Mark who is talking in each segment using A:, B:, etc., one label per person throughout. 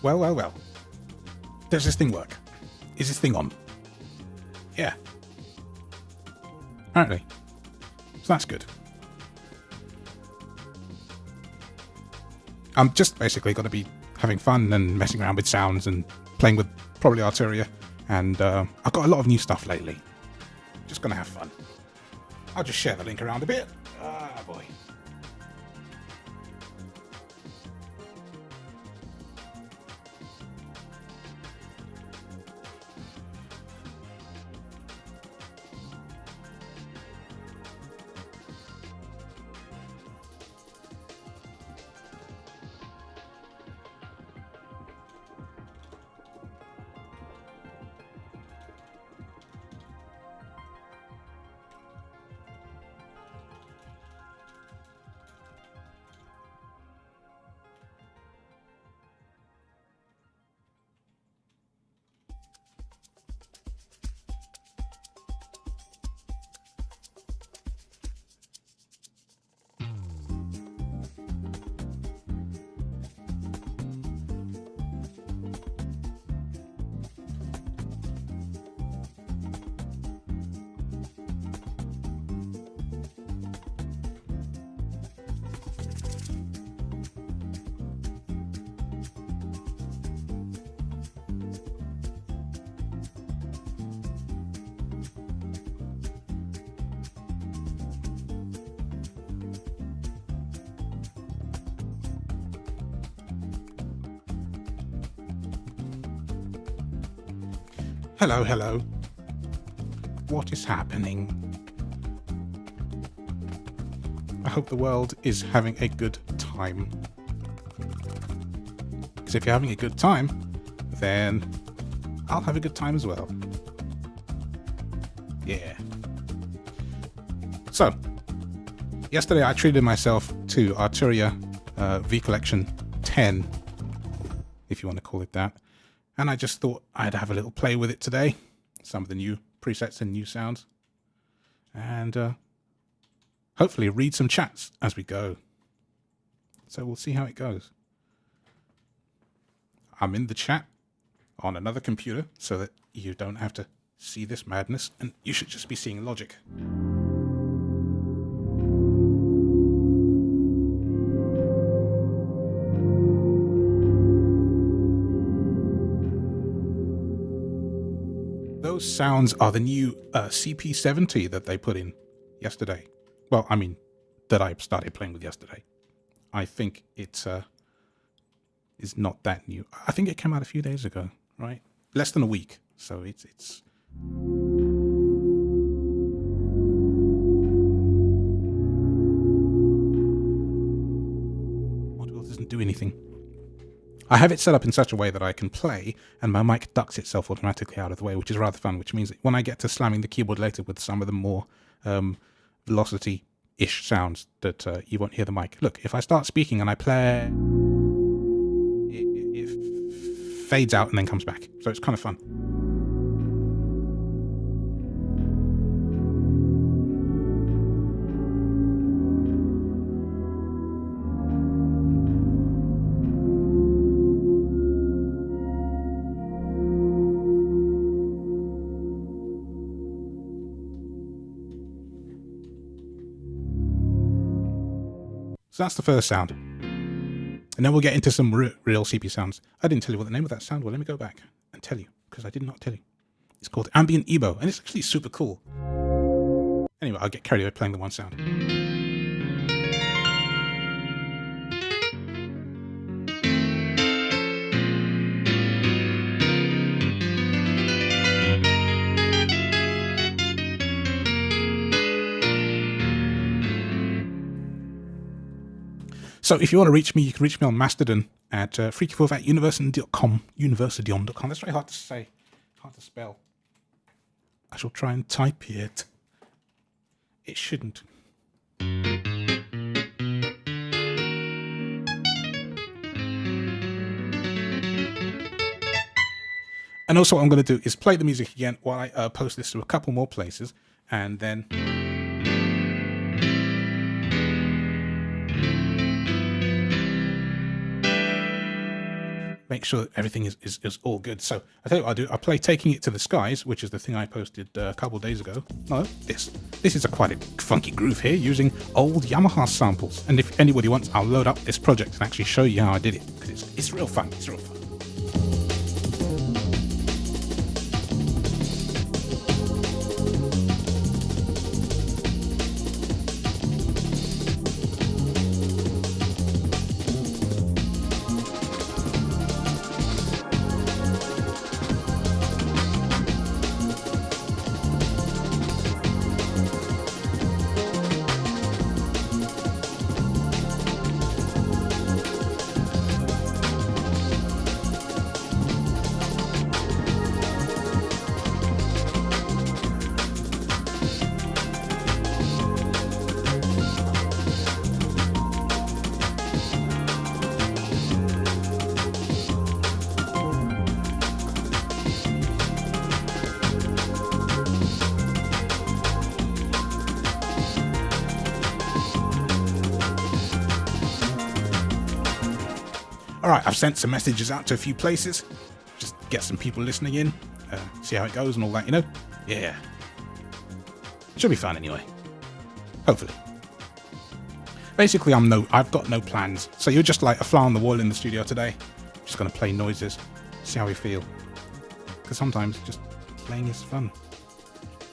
A: Well, well, well. Does this thing work? Is this thing on? Yeah. Apparently. So that's good. I'm just basically going to be having fun and messing around with sounds and playing with probably Arturia. And I've got a lot of new stuff lately. Just going to have fun. I'll just share the link around a bit. Ah, boy. Hello, hello. What is happening? I hope the world is having a good time. Because if you're having a good time, then I'll have a good time as well. Yeah. So, yesterday I treated myself to Arturia V Collection 10, if you want to call it that. And I just thought I'd have a little play with it today. Some of the new presets and new sounds. And hopefully read some chats as we go. So we'll see how it goes. I'm in the chat on another computer so that you don't have to see this madness. And you should just be seeing logic. Those sounds are the new CP70 that they put in yesterday. Well, I mean, that I started playing with yesterday. I think it is not that new. I think it came out a few days ago, right? Less than a week. So it's... Module doesn't do anything. I have it set up in such a way that I can play and my mic ducks itself automatically out of the way, which is rather fun, which means that when I get to slamming the keyboard later with some of the more velocity-ish sounds that you won't hear the mic. Look, if I start speaking and I play, it fades out and then comes back. So it's kind of fun. So that's the first sound. And then we'll get into some real CP sounds. I didn't tell you what the name of that sound was. Let me go back and tell you, because I did not tell you. It's called Ambient Ebo, and it's actually super cool. Anyway, I'll get carried away playing the one sound. So if you want to reach me, you can reach me on Mastodon at freakyfourth@universidion.com. Universidion.com. That's very hard to say, hard to spell. I shall try and type it. It shouldn't. And also what I'm going to do is play the music again while I post this to a couple more places, and then... make sure that everything is all good. So I tell you what I'll do. I'll play Taking It to the Skies, which is the thing I posted a couple of days ago. No, this is quite a funky groove here using old Yamaha samples. And if anybody wants, I'll load up this project and actually show you how I did it, because it's real fun. It's real fun. Alright, I've sent some messages out to a few places, just get some people listening in, see how it goes and all that, you know? Yeah. Should be fun anyway. Hopefully. Basically, I've got no plans, so you're just like a fly on the wall in the studio today. Just gonna play noises, see how we feel. Because sometimes just playing is fun,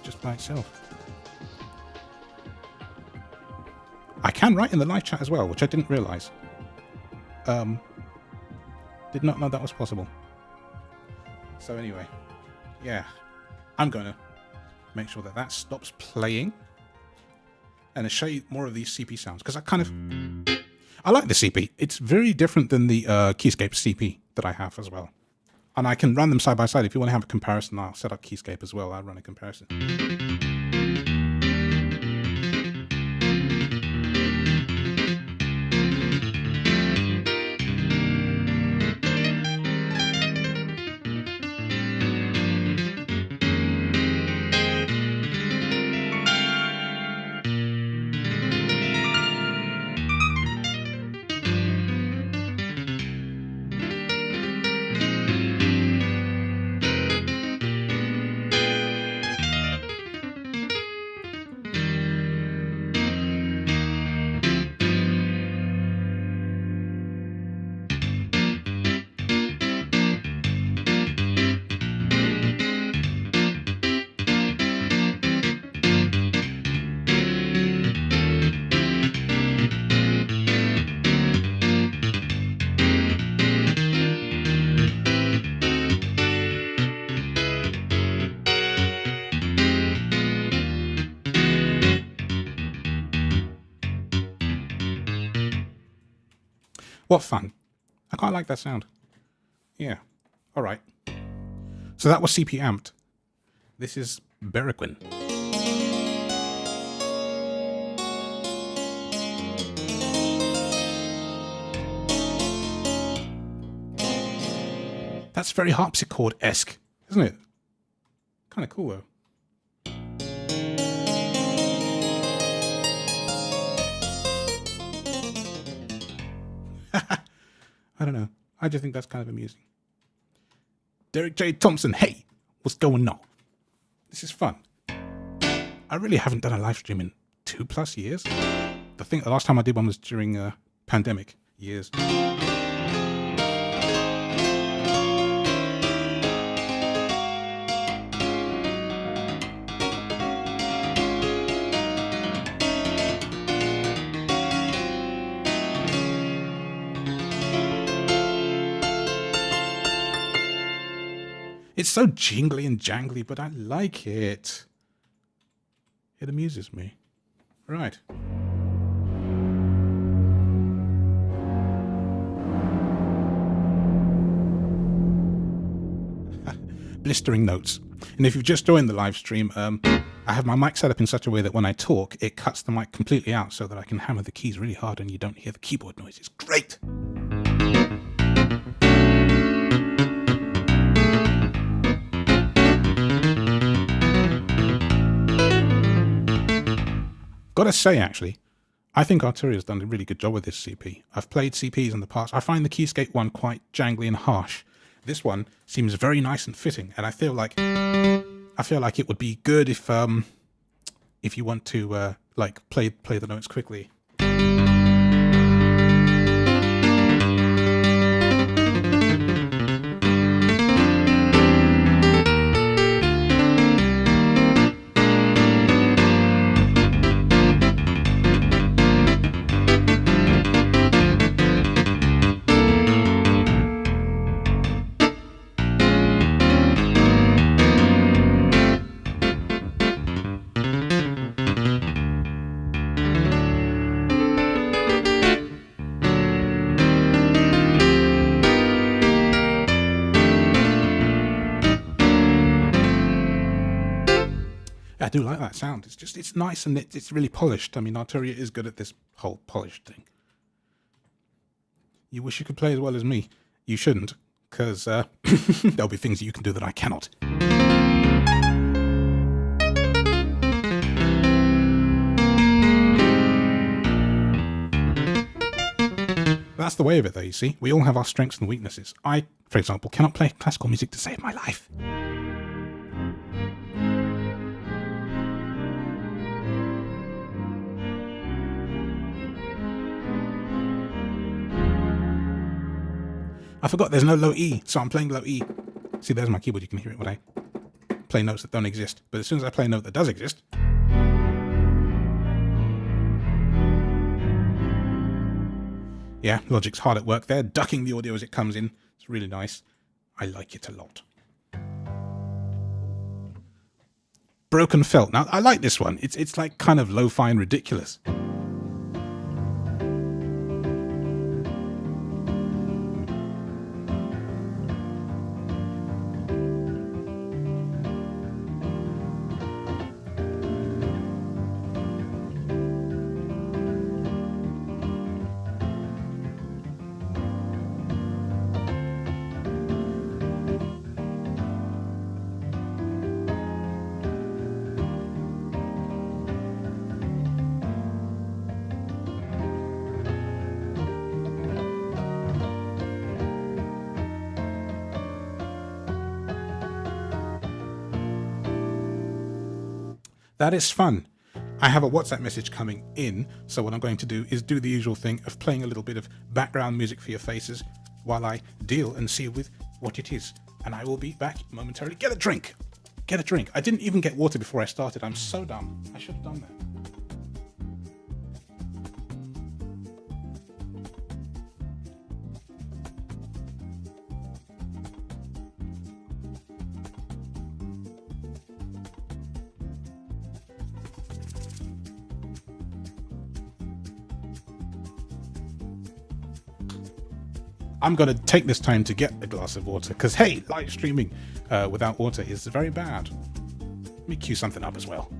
A: just by itself. I can write in the live chat as well, which I didn't realise. Did not know that was possible. So anyway, yeah, I'm going to make sure that stops playing and I'll show you more of these CP sounds, because I like the CP. It's very different than the Keyscape CP that I have as well. And I can run them side by side. If you want to have a comparison, I'll set up Keyscape as well. I'll run a comparison. What fun. I quite like that sound. Yeah. All right. So that was CP Amped. This is Berriquin. That's very harpsichord-esque, isn't it? Kind of cool, though. I don't know. I just think that's kind of amusing. Derek J. Thompson, hey, what's going on? This is fun. I really haven't done a live stream in 2+ years. The last time I did one was during pandemic years. It's so jingly and jangly, but I like it. It amuses me. Right. Blistering notes. And if you've just joined the live stream, I have my mic set up in such a way that when I talk, it cuts the mic completely out so that I can hammer the keys really hard and you don't hear the keyboard noise. It's great. Gotta say, actually, I think Arturia has done a really good job with this CP. I've played CPs in the past. I find the Keyscape one quite jangly and harsh. This one seems very nice and fitting, and I feel like it would be good if you want to like play the notes quickly. I do like that sound. It's nice and it's really polished. I mean, Arturia is good at this whole polished thing. You wish you could play as well as me. You shouldn't, because there'll be things you can do that I cannot. That's the way of it, though, you see. We all have our strengths and weaknesses. I, for example, cannot play classical music to save my life. I forgot there's no low E, so I'm playing low E. See, there's my keyboard. You can hear it when I play notes that don't exist. But as soon as I play a note that does exist, yeah, Logic's hard at work there, ducking the audio as it comes in. It's really nice. I like it a lot. Broken Felt. Now, I like this one. It's like kind of lo-fi and ridiculous. That is fun. I have a WhatsApp message coming in, so what I'm going to do is do the usual thing of playing a little bit of background music for your faces while I deal and see with what it is. And I will be back momentarily. Get a drink! Get a drink. I didn't even get water before I started. I'm so dumb. I should have done that. I'm going to take this time to get a glass of water, because hey, live streaming without water is very bad. Let me cue something up as well.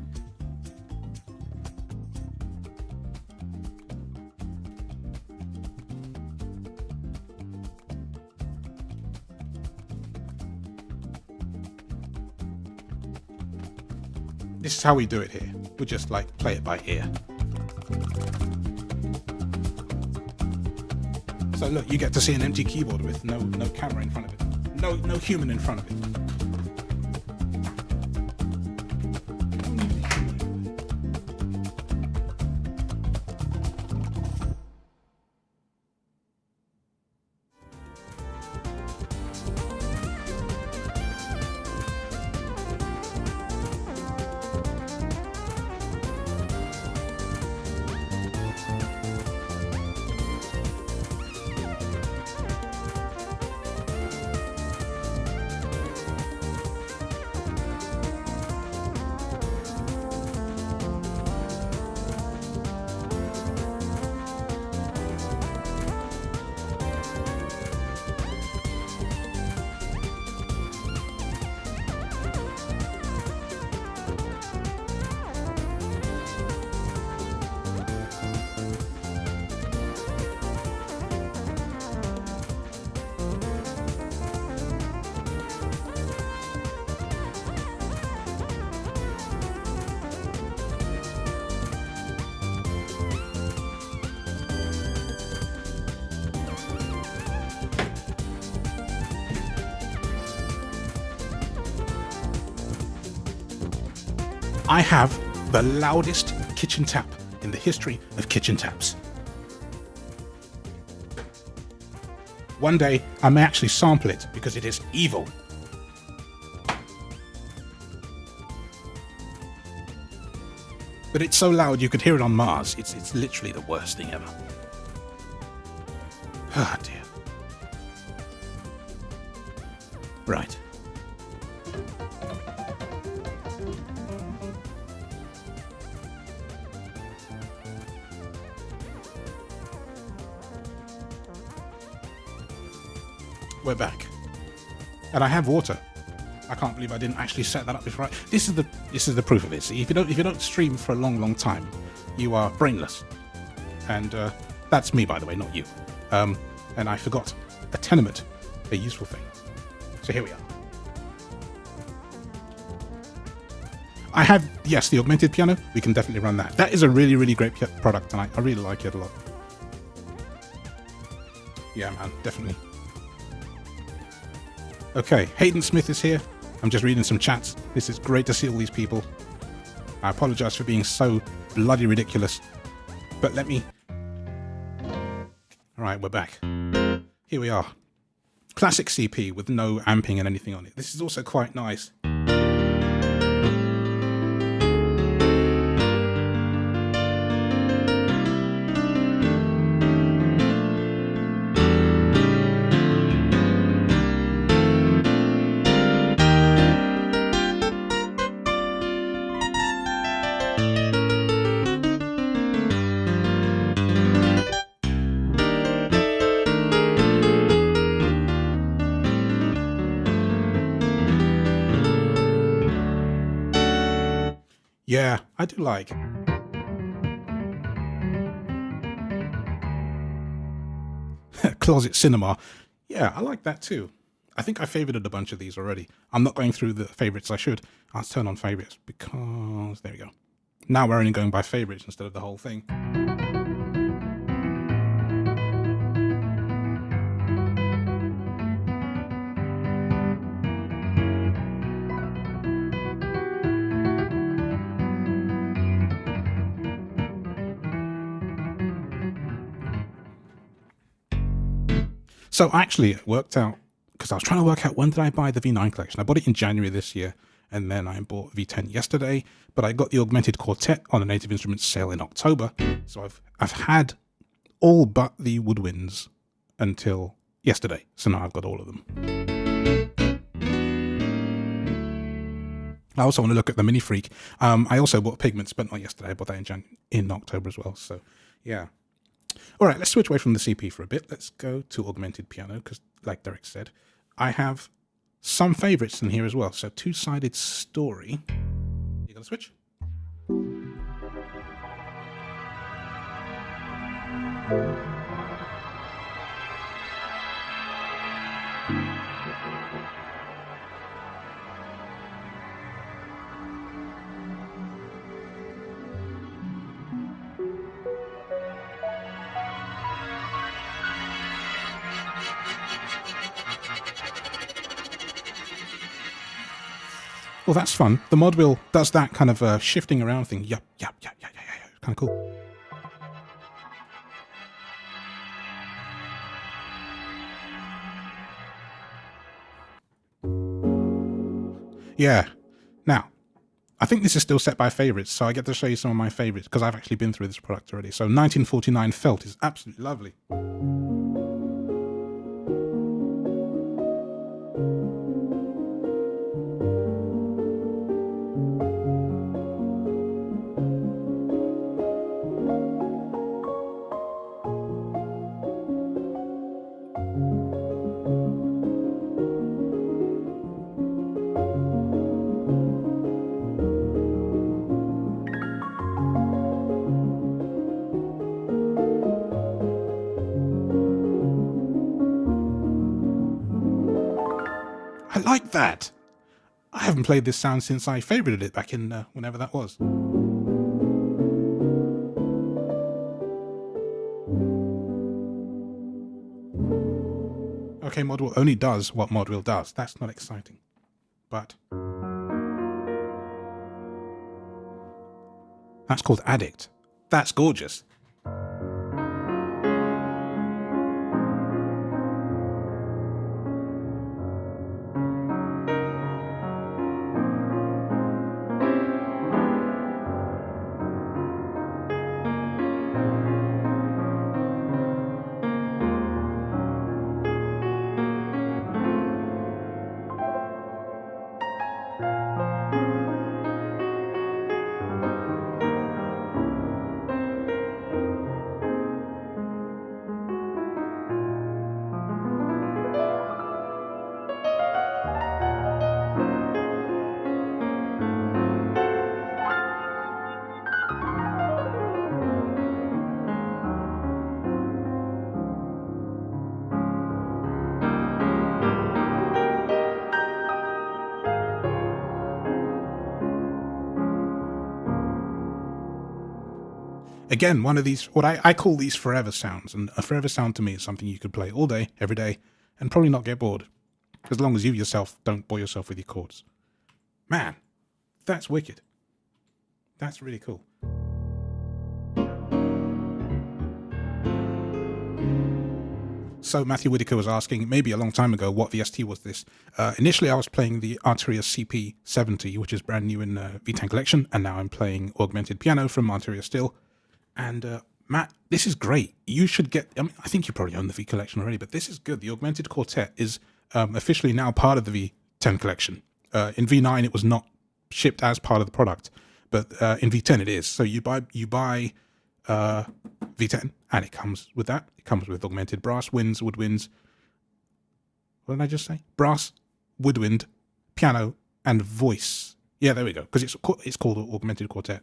A: This is how we do it here. We just like play it by ear. So look, you get to see an empty keyboard with no camera in front of it, no human in front of it. I have the loudest kitchen tap in the history of kitchen taps. One day, I may actually sample it because it is evil. But it's so loud you could hear it on Mars. It's literally the worst thing ever. Ah, dear. Right. We're back. And I have water. I can't believe I didn't actually set that up before. This is the proof of it. See, if you don't stream for a long time, you are brainless. And that's me, by the way, not you. And I forgot a tenement, a useful thing. So here we are. I have, yes, the augmented piano. We can definitely run that. That is a really great product, and I really like it a lot. Yeah, man, definitely. Okay, Hayden Smith is here. I'm just reading some chats. This is great to see all these people. I apologize for being so bloody ridiculous, but let me... Alright, we're back. Here we are. Classic CP with no amping and anything on it. This is also quite nice. Yeah, I do like. Closet Cinema. Yeah, I like that too. I think I favorited a bunch of these already. I'm not going through the favorites. I should. I'll turn on favorites because there we go. Now we're only going by favorites instead of the whole thing. So actually it worked out because I was trying to work out when did I buy the V9 collection. I bought it in January this year, and then I bought V10 yesterday, but I got the Augmented Quartet on a Native Instruments sale in October. So I've had all but the woodwinds until yesterday. So now I've got all of them. I also want to look at the Mini Freak. I also bought Pigments, but not yesterday. I bought that in October as well. So yeah. All right, let's switch away from the CP for a bit. Let's go to augmented piano because, like Derek said, I have some favorites in here as well. So Two-Sided Story. You got to switch? Well, that's fun. The mod wheel does that kind of shifting around thing. Yup. Kind of cool. Yeah. Now, I think this is still set by favorites, so I get to show you some of my favorites because I've actually been through this product already. So 1949 Felt is absolutely lovely. I like that. I haven't played this sound since I favorited it back in whenever that was. Okay, Modwheel only does what Modwheel does. That's not exciting. But That's called Addict. That's gorgeous. Again, one of these, what I call these forever sounds. And a forever sound to me is something you could play all day, every day, and probably not get bored. As long as you yourself don't bore yourself with your chords. Man, that's wicked. That's really cool. So Matthew Whitaker was asking, maybe a long time ago, what VST was this? Initially, I was playing the Arturia CP70, which is brand new in V10 Collection, and now I'm playing Augmented Piano from Arturia still. And Matt, this is great. You should get, I mean, I think you probably own the V Collection already, but this is good. The Augmented Quartet is officially now part of the V10 Collection. In V9, it was not shipped as part of the product, but in V10 it is. So you buy V10, and it comes with that. It comes with augmented brass, winds, woodwinds. What did I just say? Brass, woodwind, piano, and voice. Yeah, there we go. Because it's called Augmented Quartet.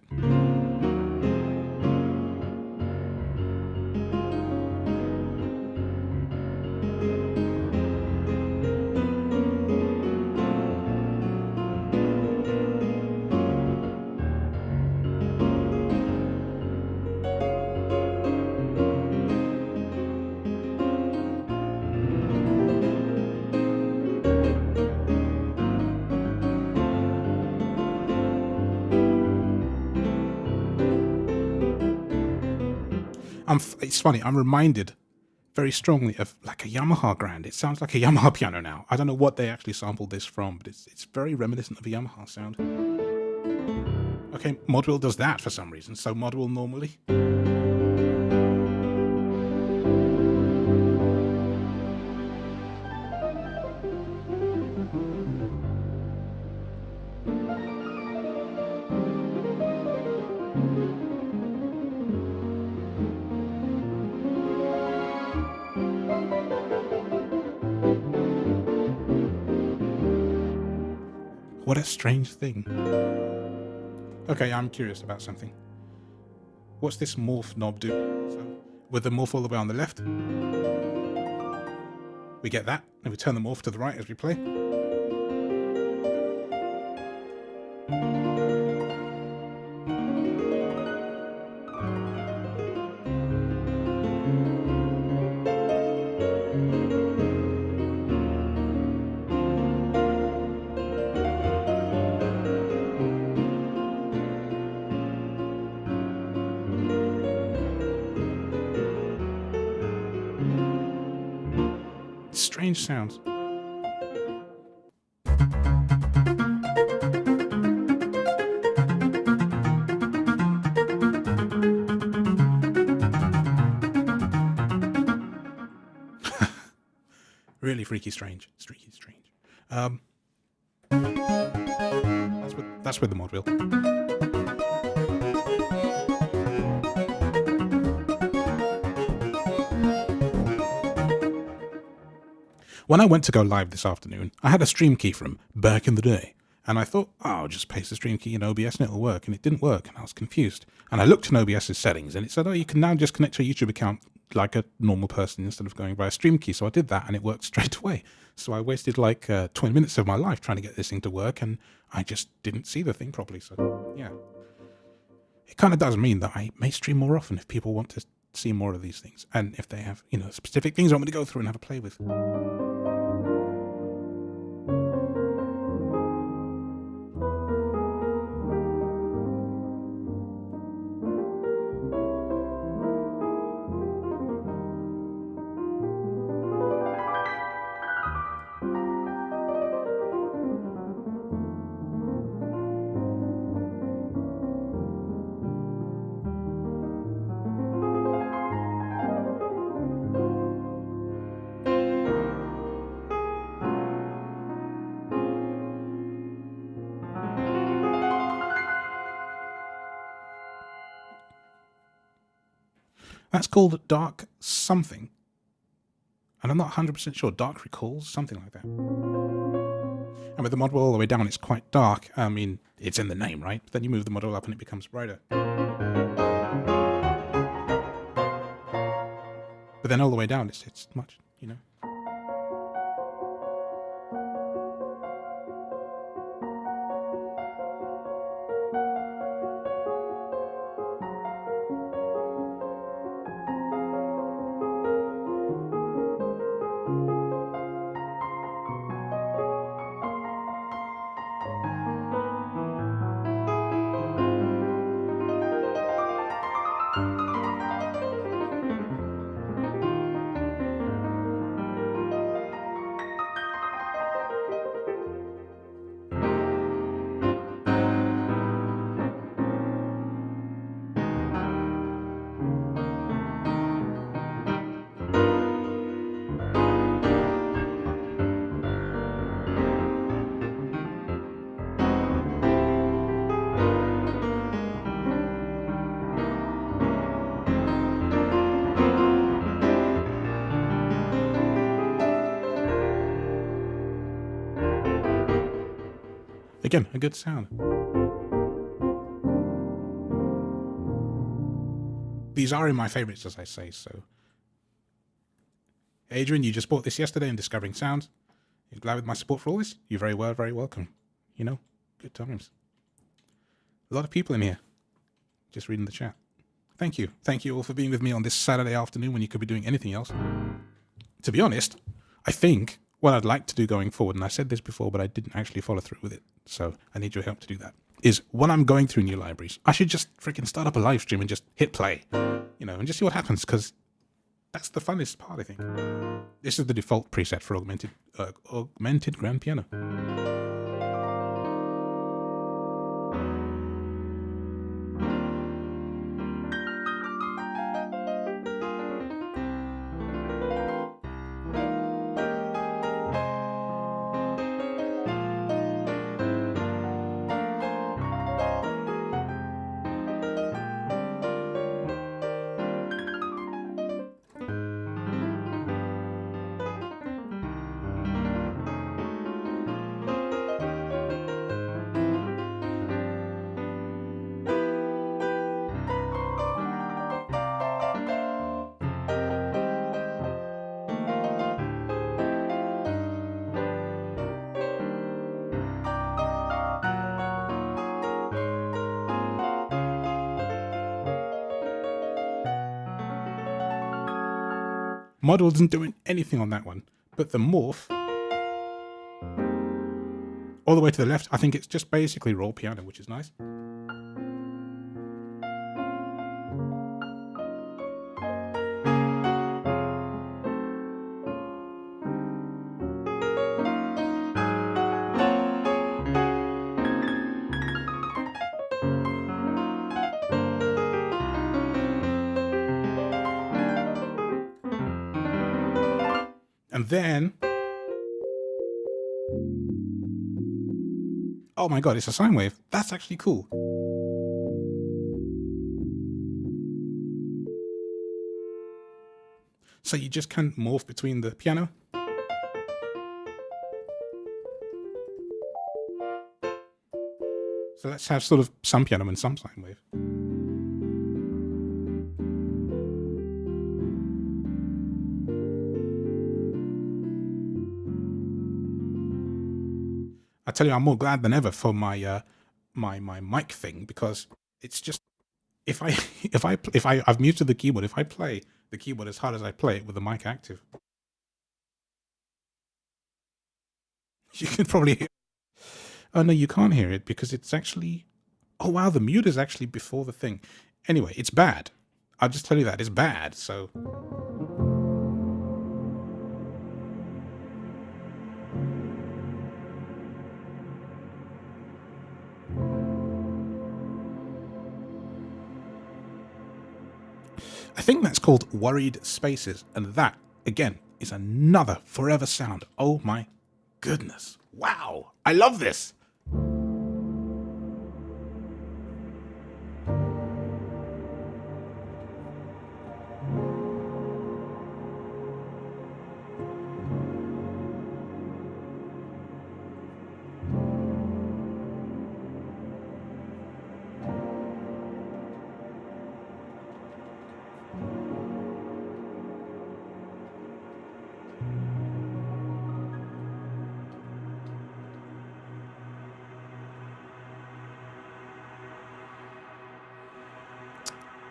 A: It's funny, I'm reminded very strongly of like a Yamaha Grand. It sounds like a Yamaha piano now. I don't know what they actually sampled this from, but it's very reminiscent of a Yamaha sound. Okay, Modwheel does that for some reason, so Modwheel normally. What a strange thing. Okay, I'm curious about something. What's this morph knob do? So, with the morph all the way on the left, we get that, and we turn the morph to the right as we play. Strange sounds. Really freaky strange. That's with the mod wheel. When I went to go live this afternoon, I had a stream key from back in the day, and I thought, oh, I'll just paste the stream key in OBS and it'll work, and it didn't work, and I was confused. And I looked in OBS's settings, and it said, oh, you can now just connect to a YouTube account like a normal person instead of going by a stream key. So I did that, and it worked straight away. So I wasted like 20 minutes of my life trying to get this thing to work, and I just didn't see the thing properly. So, yeah. It kind of does mean that I may stream more often if people want to see more of these things, and if they have, specific things I want me to go through and have a play with. That's called Dark something. And I'm not 100% sure. Dark Recalls, something like that. And with the model all the way down, it's quite dark. I mean, it's in the name, right? But then you move the model up and it becomes brighter. But then all the way down, it's much, you know. Again, a good sound. These are in my favorites, as I say, so. Adrian, you just bought this yesterday in Discovering Sounds. You're glad with my support for all this? You're very welcome. You know, good times. A lot of people in here. Just reading the chat. Thank you. Thank you all for being with me on this Saturday afternoon when you could be doing anything else. To be honest, I think what I'd like to do going forward, and I said this before, but I didn't actually follow through with it, so I need your help to do that, is when I'm going through new libraries, I should just freaking start up a live stream and just hit play, you know, and just see what happens, because that's the funnest part, I think. This is the default preset for Augmented Grand Piano. Model isn't doing anything on that one, but the morph, all the way to the left, I think it's just basically raw piano, which is nice. And then, oh my god, it's a sine wave. That's actually cool. So you just can morph between the piano. So let's have sort of some piano and some sine wave. I tell you, I'm more glad than ever for my my mic thing, because it's just, if I've muted the keyboard, if I play the keyboard as hard as I play it with the mic active, you can probably hear. Oh no, you can't hear it because it's actually, oh wow, the mute is actually before the thing. Anyway, it's bad. I'll just tell you that, it's bad, so. I think that's called Worried Spaces, and that, again, is another forever sound. Oh my goodness. Wow. I love this.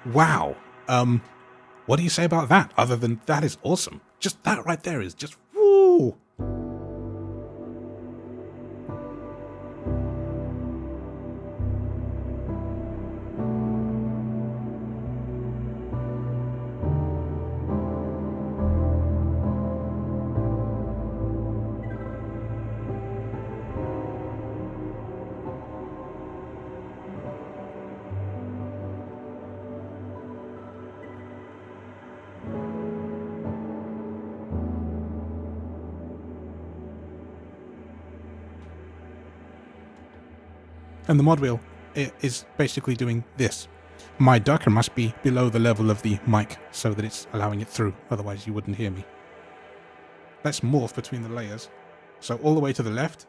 A: Wow. What do you say about that? Other than that is awesome. Just that right there is just woo. And the mod wheel is basically doing this. My ducker must be below the level of the mic so that it's allowing it through, otherwise you wouldn't hear me. Let's morph between the layers. So all the way to the left.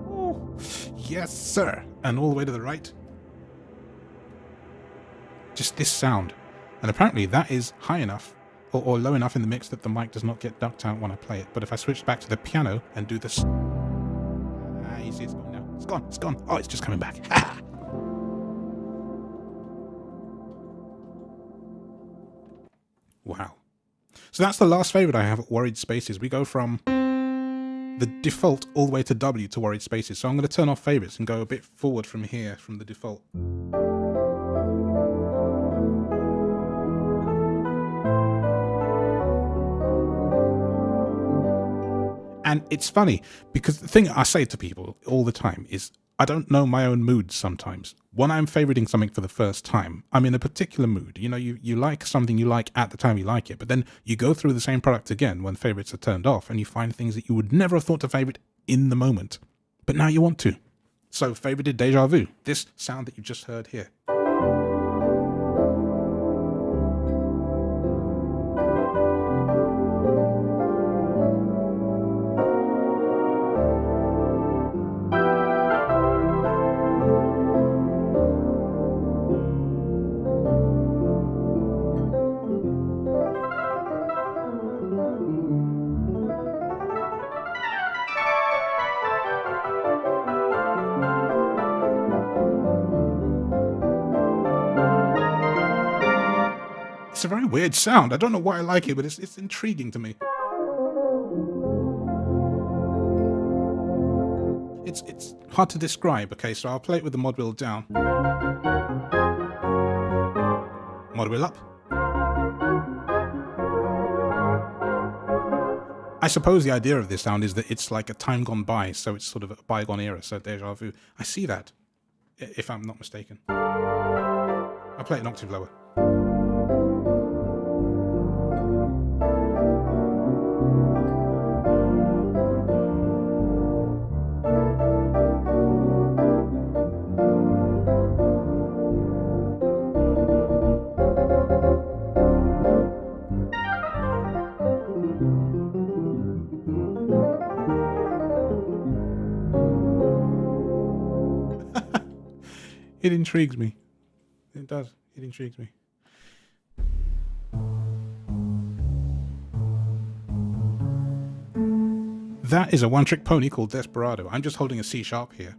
A: Ooh, yes, sir. And all the way to the right. Just this sound. And apparently that is high enough or low enough in the mix that the mic does not get ducked out when I play it. But if I switch back to the piano and do this... you see it's gone now. It's gone, it's gone. Oh, it's just coming back. Wow. So that's the last favorite I have at Worried Spaces. We go from the default all the way to W to Worried Spaces. So I'm going to turn off favorites and go a bit forward from here, from the default. And it's funny because the thing I say to people all the time is I don't know my own moods sometimes. When I'm favoriting something for the first time, I'm in a particular mood. You know, you like something you like at the time you like it, but then you go through the same product again when favorites are turned off and you find things that you would never have thought to favorite in the moment. But now you want to. So favorited Deja Vu, this sound that you just heard here. It's a very weird sound. I don't know why I like it, but it's intriguing to me. It's hard to describe. Okay, so I'll play it with the mod wheel down. Mod wheel up. I suppose the idea of this sound is that it's like a time gone by, so it's sort of a bygone era, so Deja Vu. I see that, if I'm not mistaken. I'll play it an octave lower. It intrigues me. It does. It intrigues me. That is a one-trick pony called Desperado. I'm just holding a C sharp here.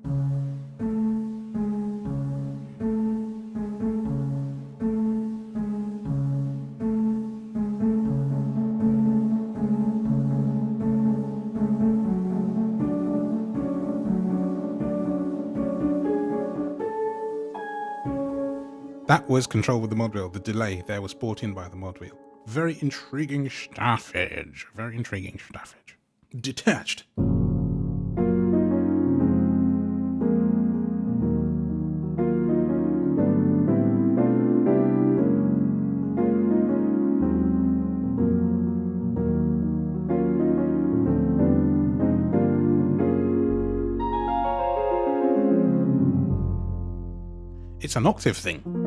A: That was controlled with the mod wheel. The delay there was brought in by the mod wheel. Very intriguing staffage. Very intriguing staffage. Detached. It's an octave thing.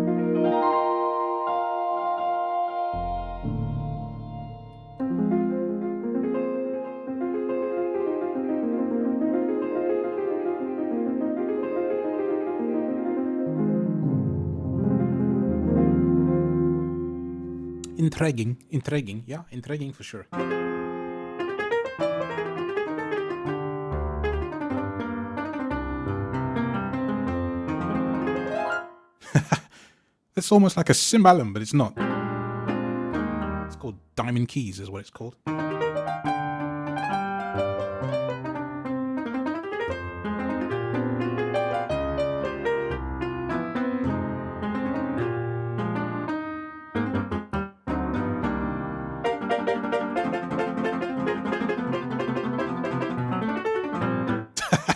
A: Intriguing, yeah, intriguing for sure. It's almost like a cymbalum, but it's not. It's called diamond keys is what it's called.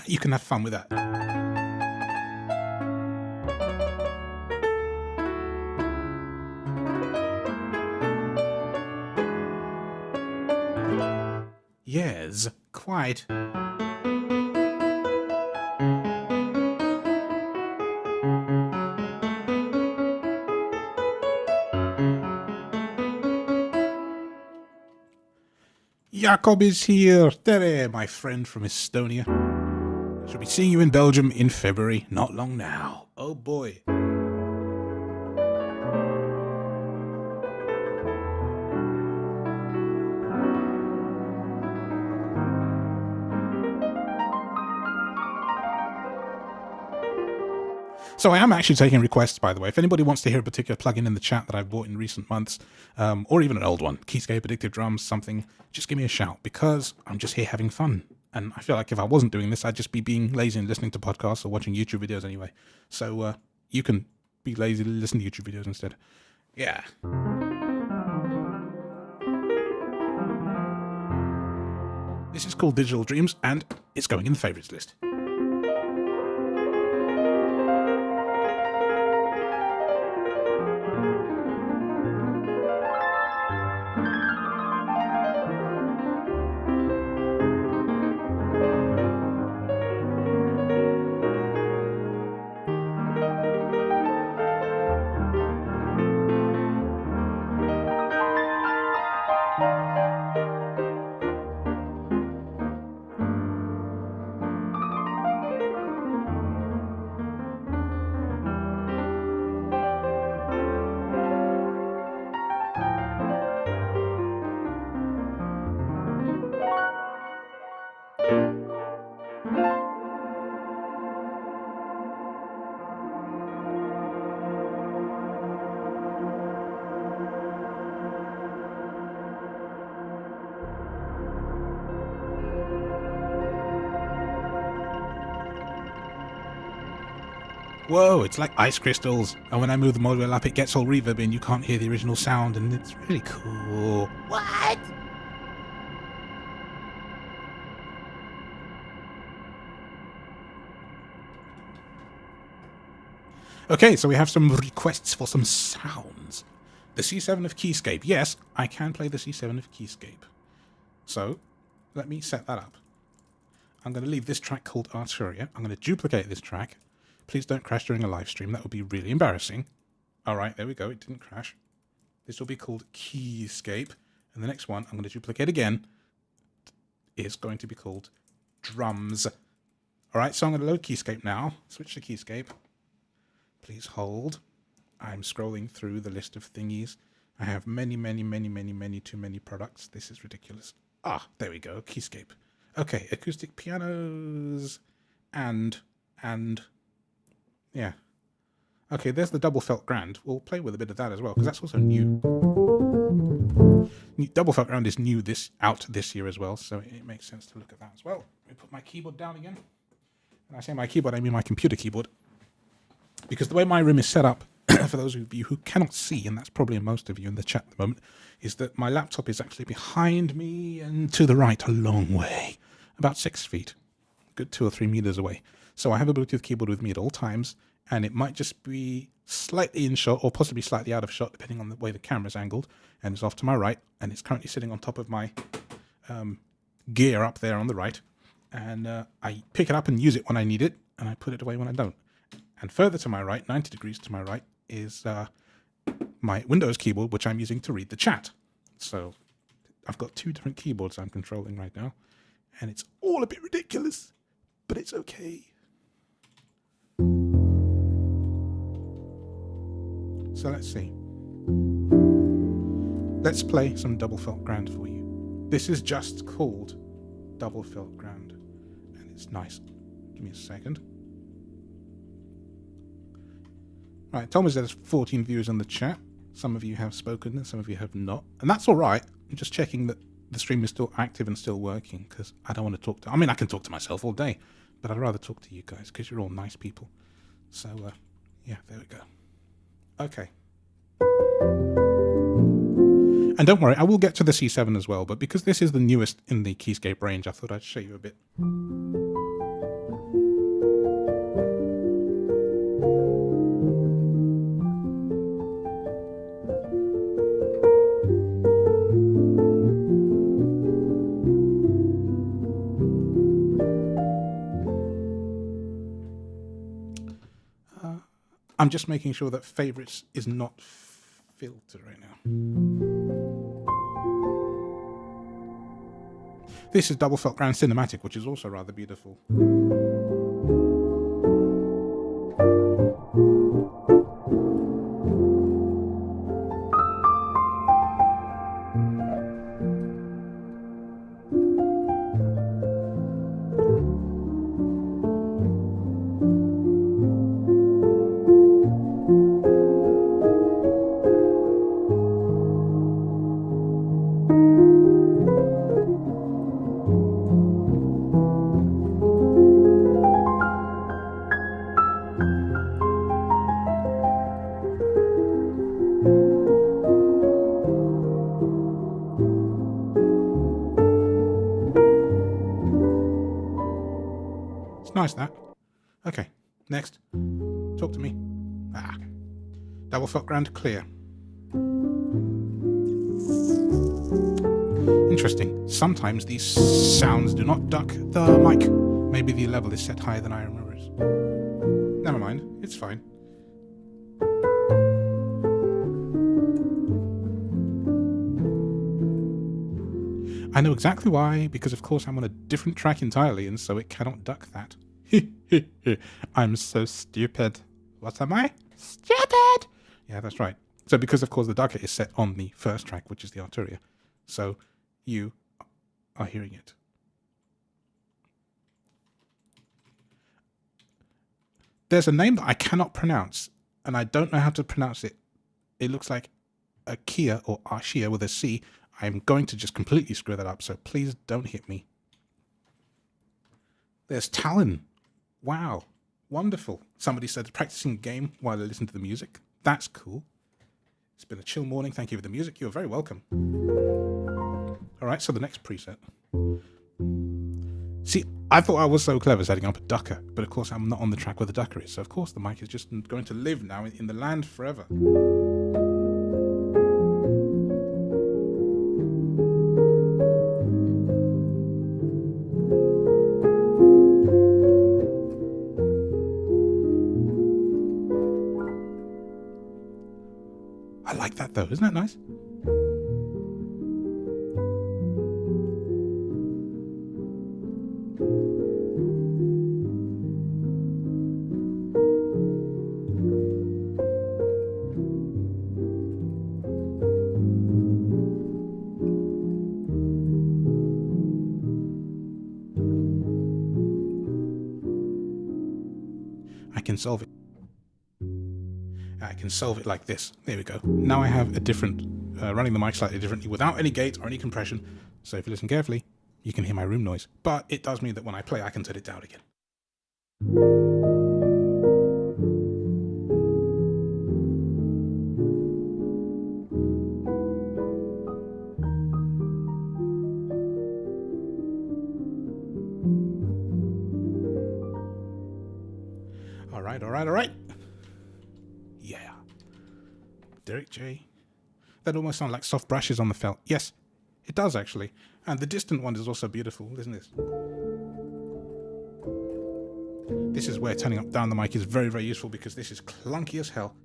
A: You can have fun with that. Yes, quite. Jakob is here. Tere, my friend from Estonia. I shall be seeing you in Belgium in February. Not long now. Oh boy. So I am actually taking requests, by the way. If anybody wants to hear a particular plugin in the chat that I've bought in recent months, or even an old one, Keyscape, Addictive Drums, something, just give me a shout, because I'm just here having fun. And I feel like if I wasn't doing this, I'd just be being lazy and listening to podcasts or watching YouTube videos anyway. So you can be lazy and listen to YouTube videos instead. Yeah. This is called Digital Dreams, and it's going in the favorites list. Whoa, it's like ice crystals. And when I move the module up, it gets all reverb and you can't hear the original sound, and it's really cool. What? Okay, so we have some requests for some sounds. The C7 of Keyscape. Yes, I can play the C7 of Keyscape. So, let me set that up. I'm going to leave this track called Arturia. I'm going to duplicate this track. Please don't crash during a live stream. That would be really embarrassing. All right, there we go. It didn't crash. This will be called Keyscape. And the next one, I'm going to duplicate again, is going to be called Drums. All right, so I'm going to load Keyscape now. Switch to Keyscape. Please hold. I'm scrolling through the list of thingies. I have many too many products. This is ridiculous. Ah, there we go. Keyscape. Okay, acoustic pianos and yeah. Okay, there's the double felt grand. We'll play with a bit of that as well, because that's also new. Double felt grand is new out this year as well, so it makes sense to look at that as well. Let me put my keyboard down again. When I say my keyboard, I mean my computer keyboard. Because the way my room is set up, for those of you who cannot see, and that's probably most of you in the chat at the moment, is that my laptop is actually behind me and to the right a long way. About 6 feet. Good 2 or 3 meters away. So I have a Bluetooth keyboard with me at all times, and it might just be slightly in shot or possibly slightly out of shot, depending on the way the camera's angled, and it's off to my right, and it's currently sitting on top of my gear up there on the right, and I pick it up and use it when I need it, and I put it away when I don't. And further to my right, 90 degrees to my right, is my Windows keyboard, which I'm using to read the chat. So I've got 2 different keyboards I'm controlling right now, and it's all a bit ridiculous, but it's okay. So let's see. Let's play some double felt grand for you. This is just called double felt grand, and it's nice. Give me a second. Right, Tom says there's 14 viewers on the chat. Some of you have spoken and some of you have not. And that's all right. I'm just checking that the stream is still active and still working, because I don't want to talk to... I mean, I can talk to myself all day, but I'd rather talk to you guys because you're all nice people. So, yeah, there we go. Okay. And don't worry, I will get to the C7 as well, but because this is the newest in the Keyscape range, I thought I'd show you a bit. I'm just making sure that favorites is not filtered right now. This is Double Felt Ground Cinematic, which is also rather beautiful. Nice, that. Okay, next. Talk to me. Double Felt Ground clear. Interesting. Sometimes these sounds do not duck the mic. Maybe the level is set higher than I remember it. Never mind, it's fine. I know exactly why, because of course I'm on a different track entirely, and so it cannot duck that. I'm so stupid. What am I? Stupid! Yeah, that's right. So because of course the ducker is set on the first track, which is the Arturia, so you are hearing it. There's a name that I cannot pronounce, and I don't know how to pronounce it. It looks like Akia or Arshia with a C. I'm going to just completely screw that up, so please don't hit me. There's Talon. Wow. Wonderful. Somebody said practicing a game while they listen to the music. That's cool. It's been a chill morning. Thank you for the music. You're very welcome. All right, so the next preset. See, I thought I was so clever setting up a ducker, but of course I'm not on the track where the ducker is, so of course the mic is just going to live now in the land forever. I like that though, isn't that nice? I can solve it. I can solve it like this. There we go. Now I have a different, running the mic slightly differently without any gate or any compression. So if you listen carefully, you can hear my room noise. But it does mean that when I play, I can turn it down again. All right. Yeah. Derek J. That almost sounds like soft brushes on the felt. Yes, it does actually. And the distant one is also beautiful, isn't it? This is where turning up down the mic is very, very useful because this is clunky as hell.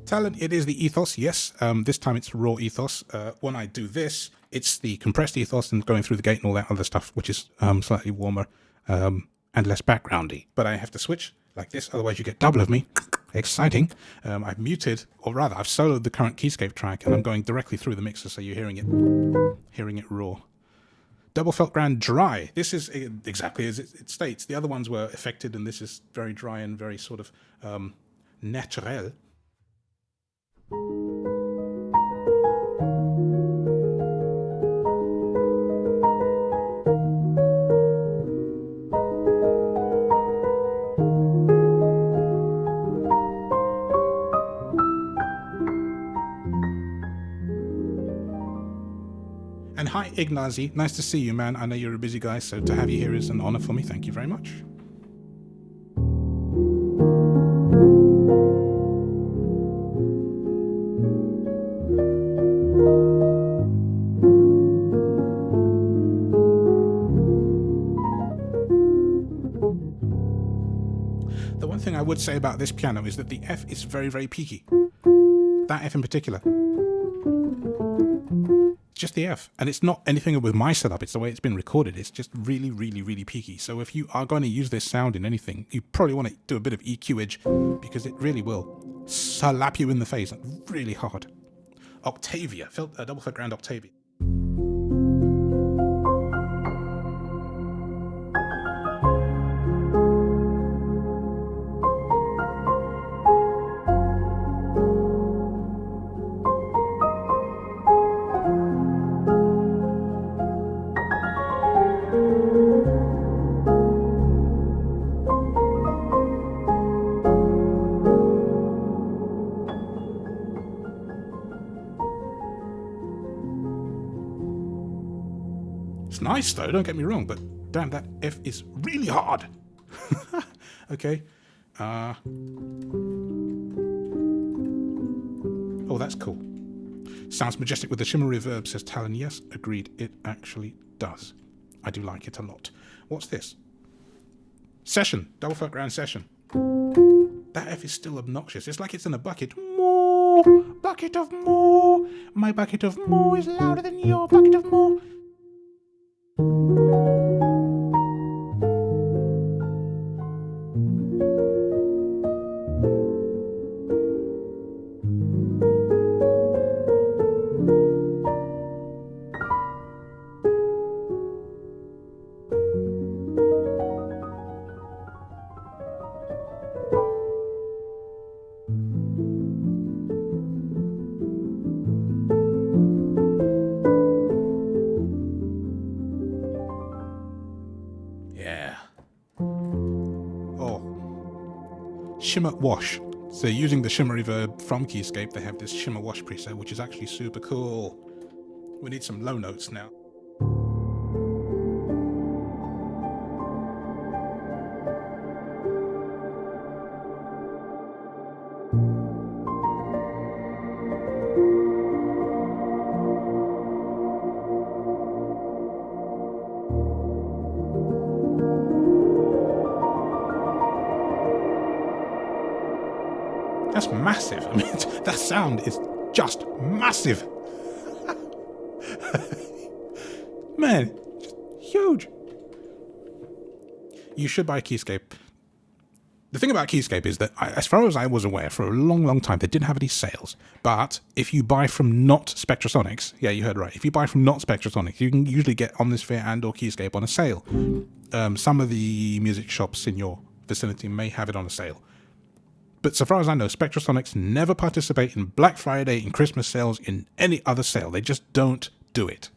A: Talent, it is the ethos, yes. This time it's raw ethos. When I do this, it's the compressed ethos and going through the gate and all that other stuff, which is slightly warmer and less backgroundy. But I have to switch like this, otherwise you get double of me. Exciting. I've muted, or rather, I've soloed the current Keyscape track, and I'm going directly through the mixer, so you're hearing it raw. Double felt ground dry. This is exactly as it states. The other ones were affected, and this is very dry and very sort of naturel. And hi, Ignazi. Nice to see you, man. I know you're a busy guy, so to have you here is an honor for me. Thank you very much. The one thing I would say about this piano is that the F is very, very peaky. That F in particular. It's just the F, and it's not anything with my setup, it's the way it's been recorded. It's just really, really, really peaky. So if you are going to use this sound in anything, you probably want to do a bit of EQage, because it really will slap you in the face really hard. Octavia, double felt ground Octavia. It's nice though, don't get me wrong, but damn, that F is really hard. Okay. Oh, that's cool. Sounds majestic with the shimmer reverb, says Talon. Yes, agreed, it actually does. I do like it a lot. What's this? Session, double felt ground session. That F is still obnoxious. It's like it's in a bucket. More, bucket of more. My bucket of more is louder than your bucket of more. Shimmer wash. So using the shimmer reverb from Keyscape, they have this shimmer wash preset, which is actually super cool. We need some low notes now. That's massive. I mean, that sound is just massive. Man, just huge. You should buy Keyscape. The thing about Keyscape is that, as far as I was aware, for a long, long time, they didn't have any sales. But if you buy from not Spectrasonics, yeah, you heard right. If you buy from not Spectrasonics, you can usually get Omnisphere and or Keyscape on a sale. Some of the music shops in your vicinity may have it on a sale. But so far as I know, Spectrasonics never participate in Black Friday and Christmas sales in any other sale. They just don't do it.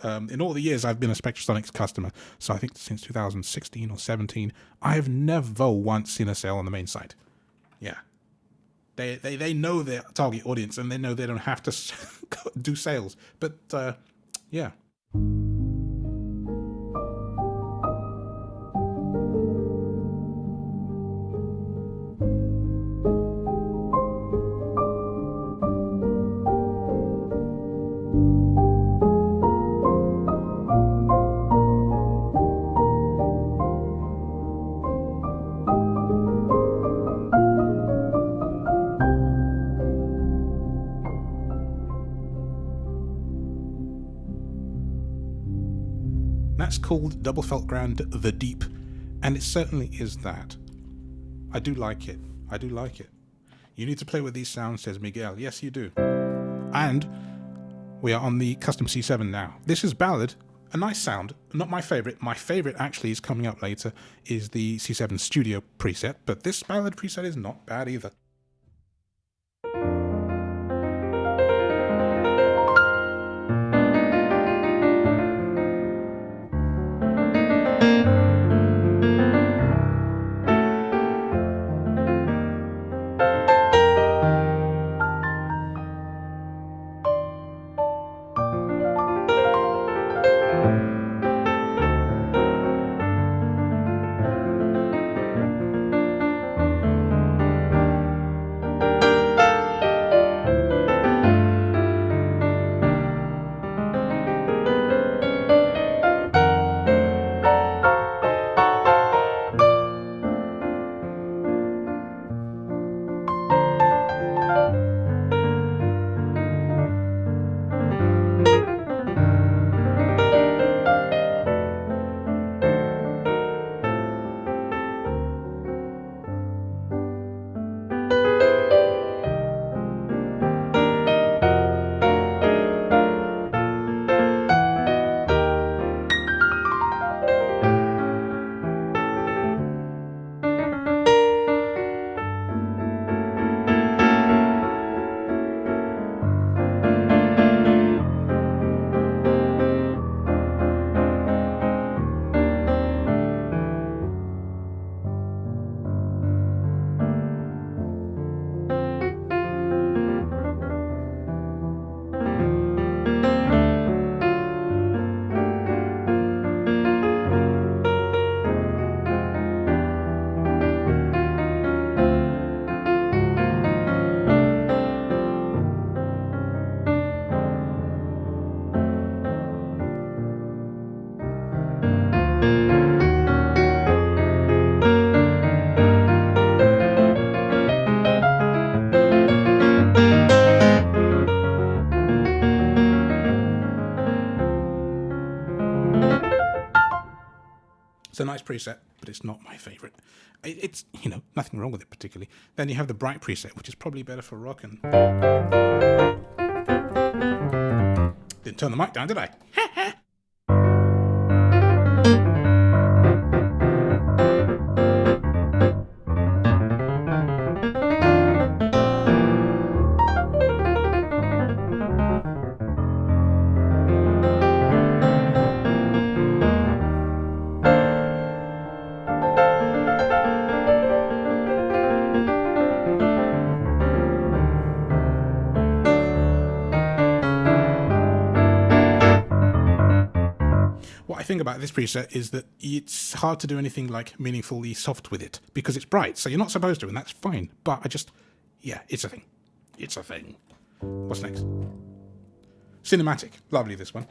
A: In all the years I've been a Spectrasonics customer, so I think since 2016 or 17, I've never once seen a sale on the main site. Yeah. They know their target audience, and they know they don't have to do sales. But, yeah. that's called Double Felt Ground The Deep, and it certainly is that. I do like it. I do like it. You need to play with these sounds, says Miguel. Yes, you do. And we are on the custom C7 now. This is Ballad, a nice sound. Not my favorite. My favorite actually is coming up later, is the C7 Studio preset, but this Ballad preset is not bad either. It's a nice preset, but it's not my favorite. It's, nothing wrong with it particularly. Then you have the Bright preset, which is probably better for rockin'. Didn't turn the mic down, did I? Thing about this preset is that it's hard to do anything like meaningfully soft with it because it's bright, so you're not supposed to, and that's fine. But it's a thing. It's a thing. What's next? Cinematic. Lovely, this one.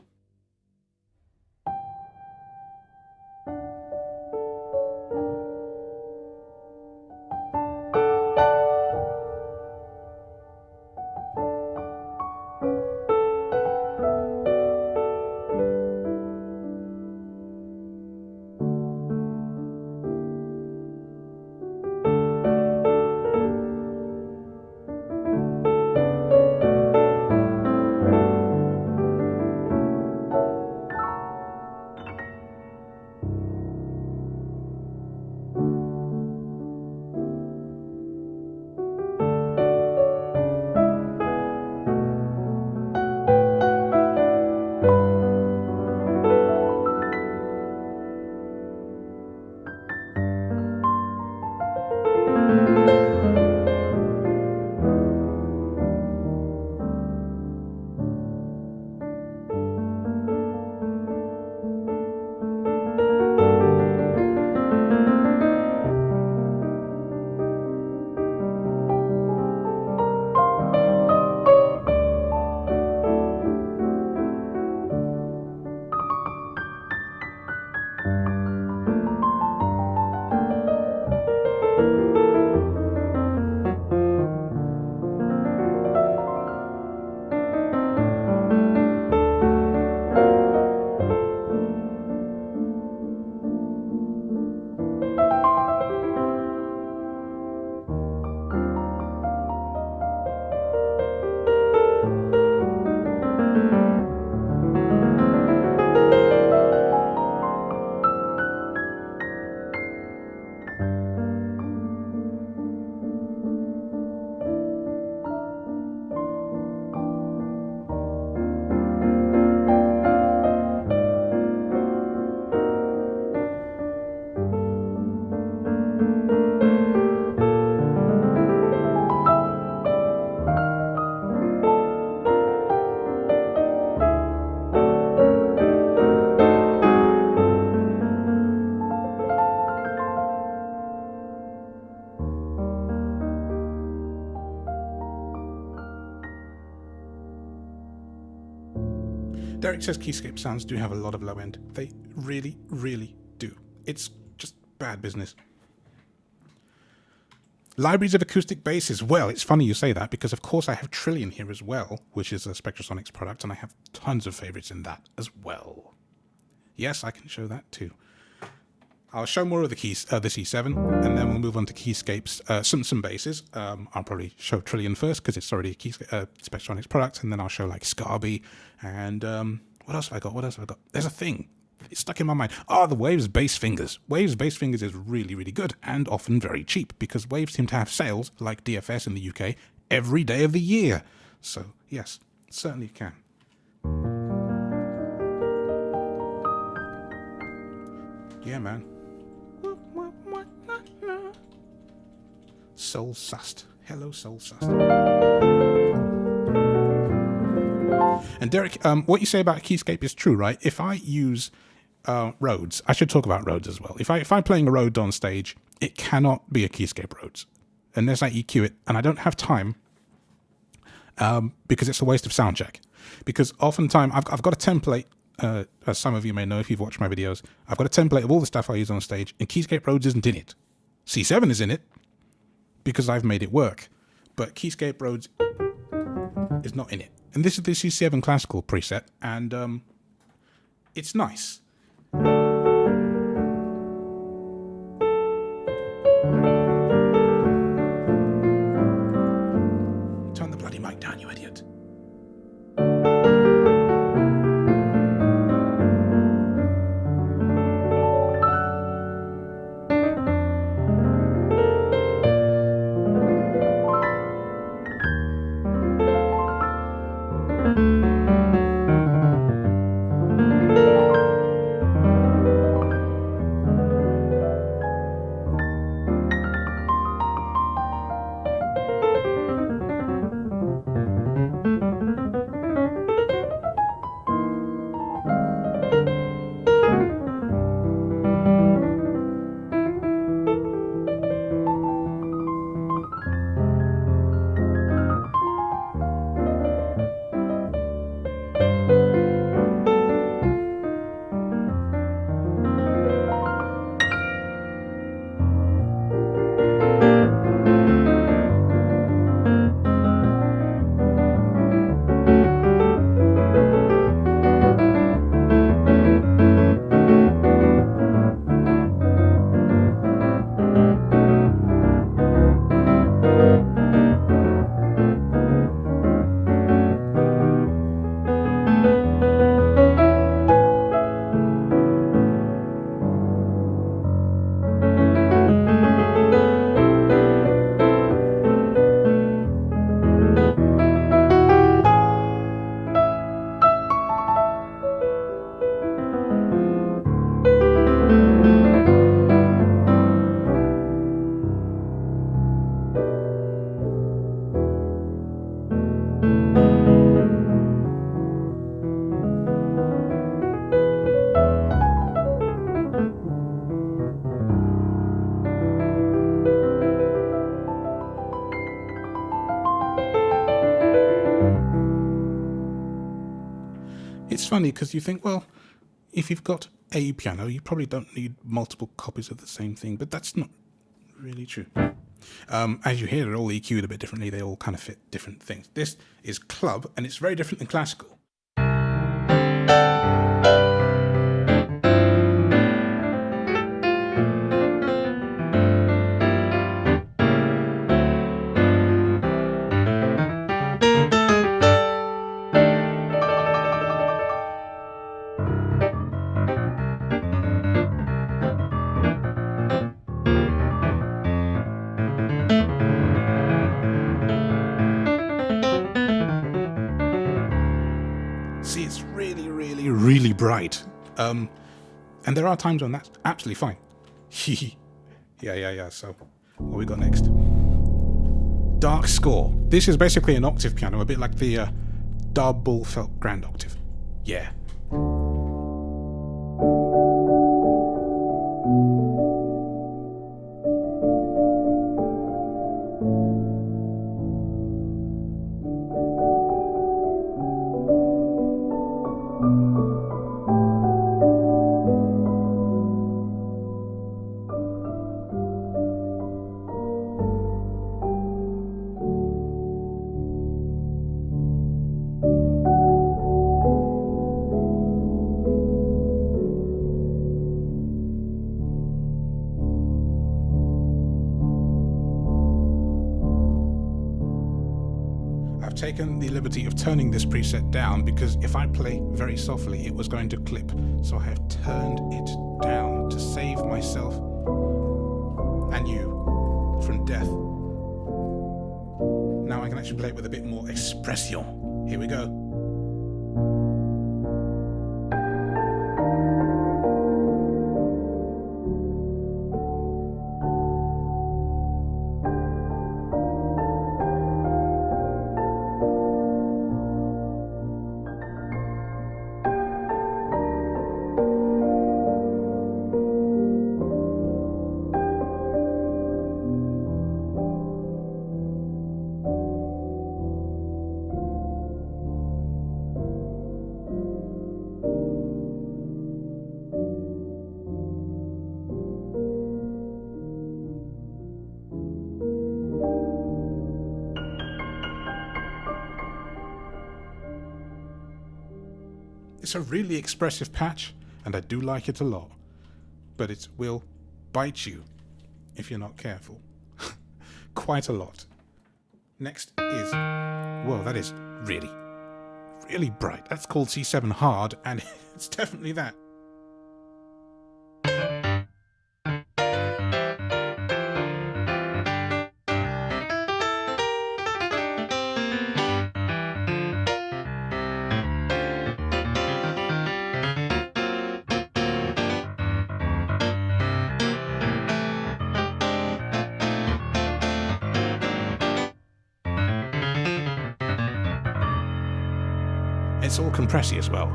A: Derek says Keyscape sounds do have a lot of low end. They really, really do. It's just bad business. Libraries of acoustic basses. Well, it's funny you say that because, of course, I have Trillion here as well, which is a Spectrasonics product, and I have tons of favorites in that as well. Yes, I can show that too. I'll show more of the C7, and then we'll move on to Keyscape's some basses. I'll probably show Trillion first because it's already a Spectrasonics product, and then I'll show like Scarby and what else have I got? What else have I got? There's a thing. It's stuck in my mind. Oh, the Waves Bass Fingers. Waves Bass Fingers is really, really good and often very cheap because Waves seem to have sales, like DFS in the UK, every day of the year. So, yes, certainly can. Yeah, man. Soul Sust. Hello, Soul Sust. And Derek, what you say about Keyscape is true, right? If I use Rhodes, I should talk about Rhodes as well. If I'm playing a Rhodes on stage, it cannot be a Keyscape Rhodes unless I EQ it, and I don't have time because it's a waste of sound check. Because oftentimes I've got a template. As some of you may know if you've watched my videos, I've got a template of all the stuff I use on stage, and Keyscape Rhodes isn't in it. C7 is in it because I've made it work, but Keyscape Rhodes is not in it. And this is the C7 classical preset, and it's nice. Turn the bloody mic down, you idiot. It's funny because you think, well, if you've got a piano, you probably don't need multiple copies of the same thing, but that's not really true. As you hear, they're all EQ'd a bit differently. They all kind of fit different things. This is club, and it's very different than classical. See, it's really, really, really bright. And there are times when that's absolutely fine. Yeah. So, what we got next? Dark Score. This is basically an octave piano, a bit like the double felt grand octave. Yeah. taken the liberty of turning this preset down because if I play very softly, it was going to clip. So I have turned it down to save myself and you from death. Now I can actually play it with a bit more expression. Here we go. It's a really expressive patch, and I do like it a lot, but it will bite you if you're not careful. Quite a lot. Next is, whoa, that is really, really bright. That's called C7 hard, and it's definitely that. It's all compressy as well.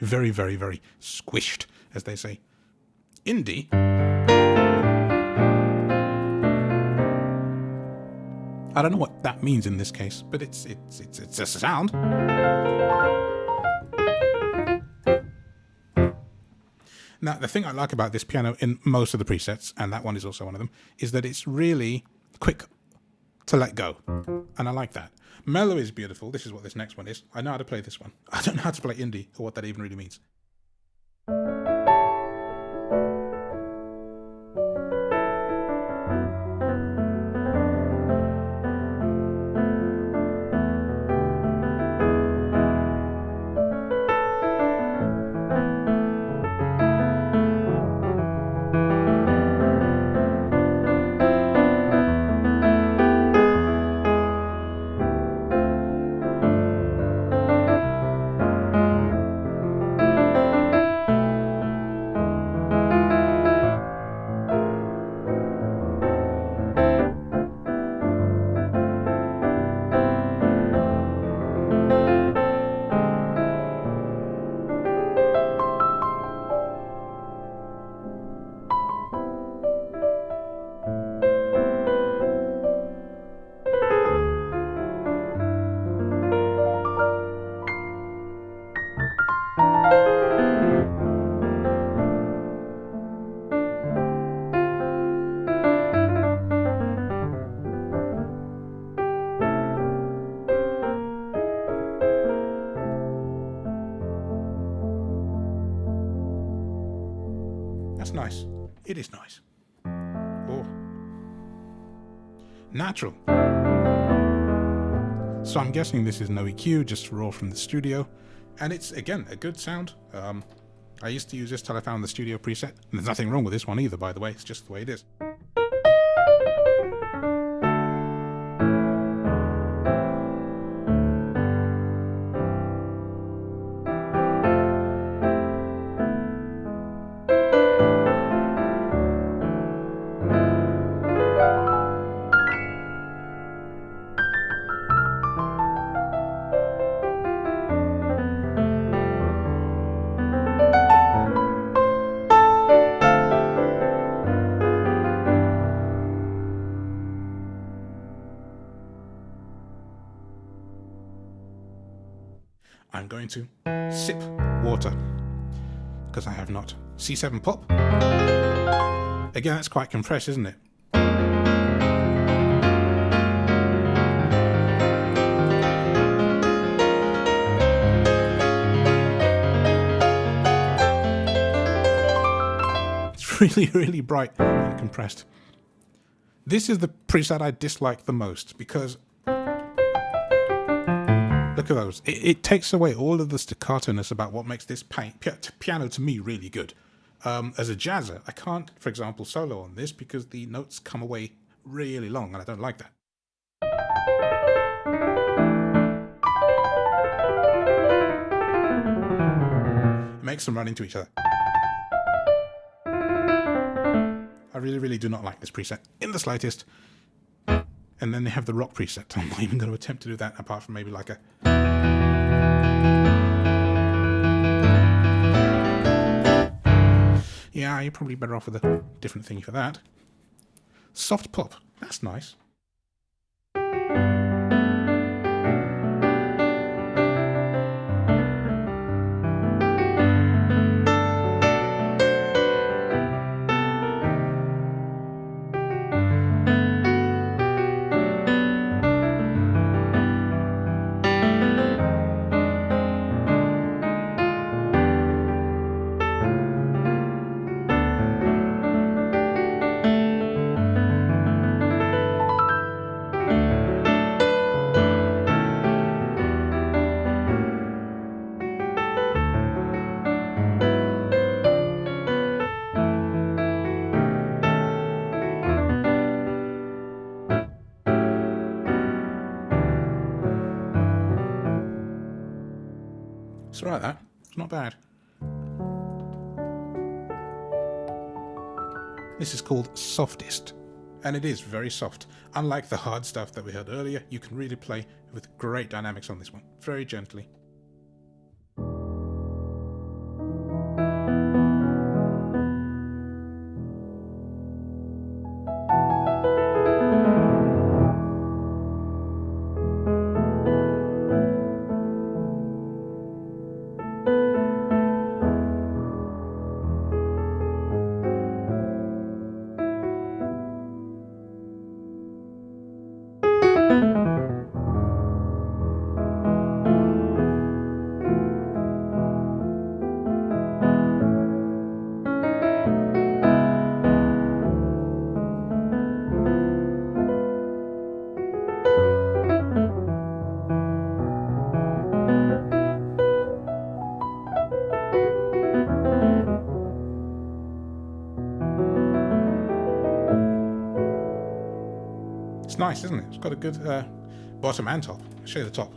A: Very, very, very squished, as they say. Indie. I don't know what that means in this case, but it's a sound. Now, the thing I like about this piano in most of the presets, and that one is also one of them, is that it's really quick to let go. And I like that. Mellow is beautiful. This is what this next one is. I know how to play this one. I don't know how to play indie, or what that even really means. That's nice. It is nice. Oh. Natural. So I'm guessing this is no EQ, just raw from the studio. And it's, again, a good sound. I used to use this till I found the studio preset. And there's nothing wrong with this one either, by the way. It's just the way it is. I'm going to sip water because I have not. C7 pop. Again, that's quite compressed, isn't it? It's really, really bright and compressed. This is the preset I dislike the most because look at those. It takes away all of the staccato-ness about what makes this piano to me really good. As a jazzer, I can't, for example, solo on this because the notes come away really long and I don't like that. It makes them run into each other. I really, really do not like this preset in the slightest. And then they have the rock preset. I'm not even going to attempt to do that apart from maybe like a... Yeah, you're probably better off with a different thingy for that. Soft pop. That's nice. It's alright, that. It's not bad. This is called Softest, and it is very soft. Unlike the hard stuff that we heard earlier, you can really play with great dynamics on this one, very gently. It's nice, isn't it? It's got a good bottom and top. I'll show you the top.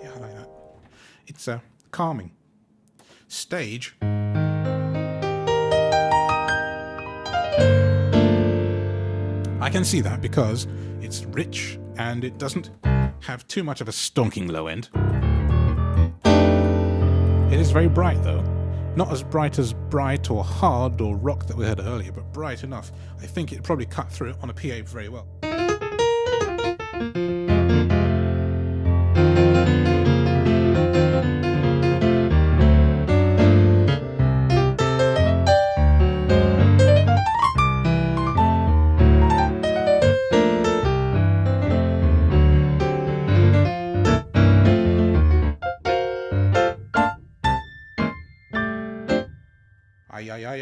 A: Yeah, I like that. It's calming. Stage. I can see that because it's rich and it doesn't have too much of a stonking low end. It is very bright though. Not as bright or hard or rock that we heard earlier, but bright enough. I think it probably cut through on a PA very well.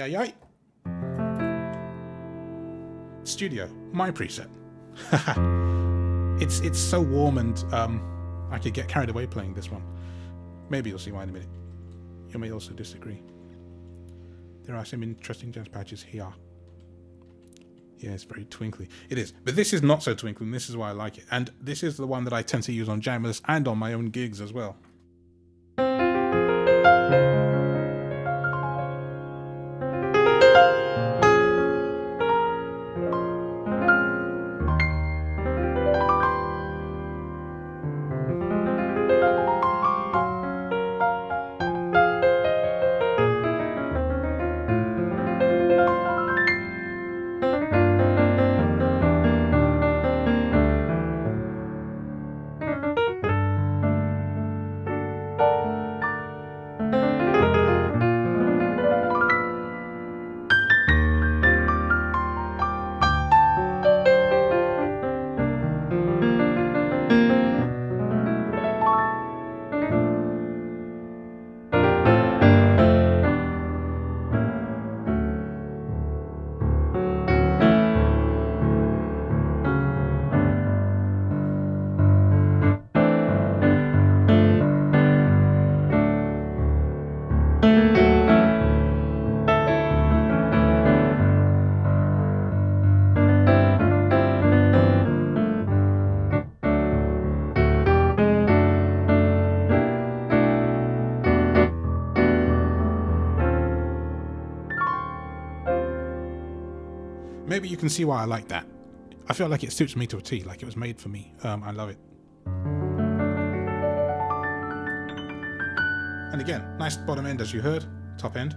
A: Ay. Studio, my preset. It's so warm and I could get carried away playing this one. Maybe you'll see why in a minute. You may also disagree. There are some interesting jazz patches here. Yeah, it's very twinkly. It is, but this is not so twinkly, and this is why I like it. And this is the one that I tend to use on jammers and on my own gigs as well. maybe you can see why I like that. I feel like it suits me to a T, like it was made for me. I love it. And again, nice bottom end as you heard, top end.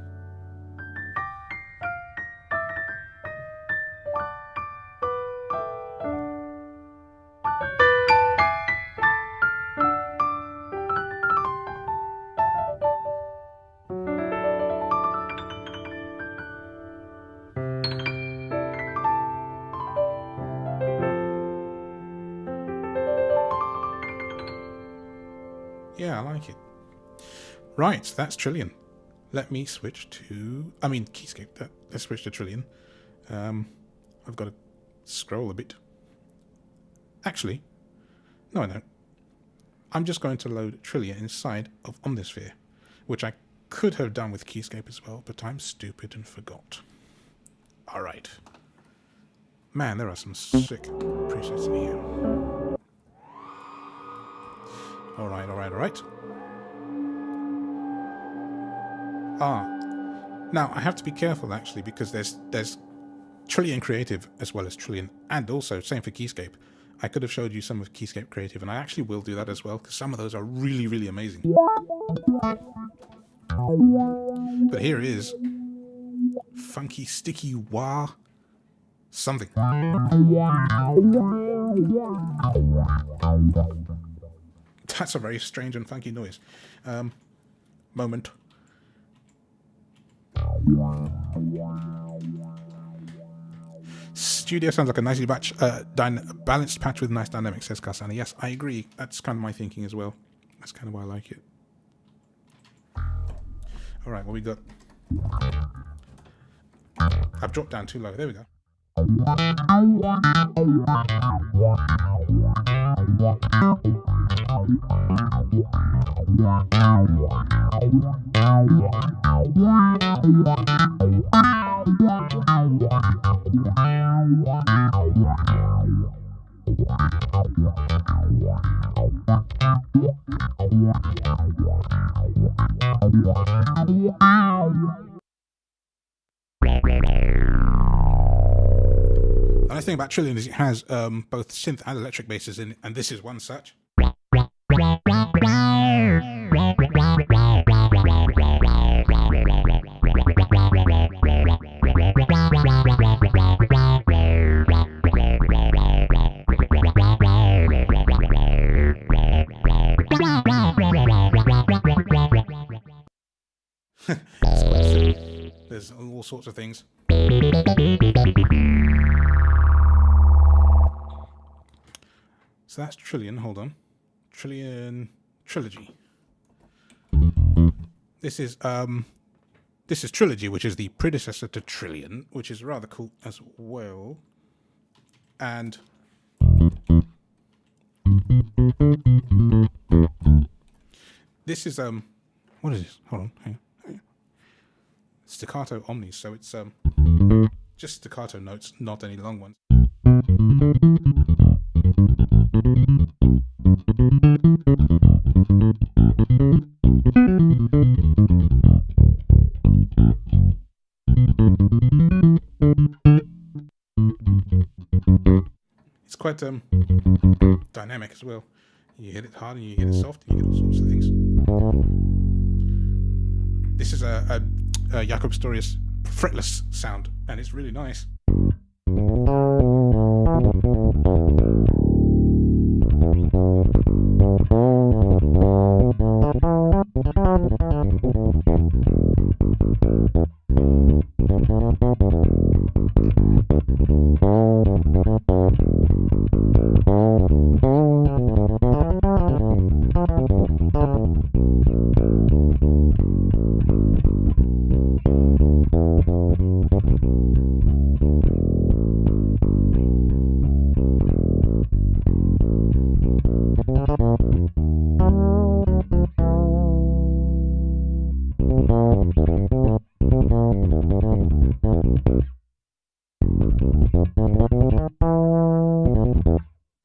A: Yeah, I like it. Right, that's Trillion. Let me switch to... Keyscape. Let's switch to Trillion. I've got to scroll a bit. Actually, no I don't. I'm just going to load Trillion inside of Omnisphere, which I could have done with Keyscape as well, but I'm stupid and forgot. Alright. Man, there are some sick presets in here. Alright. Now I have to be careful actually, because there's Trillion Creative as well as Trillion, and also same for Keyscape. I could have showed you some of Keyscape Creative, and I actually will do that as well, because some of those are really, really amazing. But here is funky, sticky wah something. That's a very strange and funky noise. Moment. Studio sounds like a nicely balanced patch with nice dynamics, says Kasana. Yes, I agree. That's kind of my thinking as well. That's kind of why I like it. Alright, what we got? I've dropped down too low. There we go. The nice thing about Trillion is it has both synth and electric basses in it, and this is one such. There's all sorts of things. So that's Trillion. Hold on, Trillion Trilogy. This is Trilogy, which is the predecessor to Trillion, which is rather cool as well. And this is what is this? Hold on, hang on. Staccato omnis, so it's just staccato notes, not any long ones. It's quite dynamic as well. You hit it hard and you hit it soft, and you get all sorts of things. This is a Jakob Storius fretless sound, and it's really nice.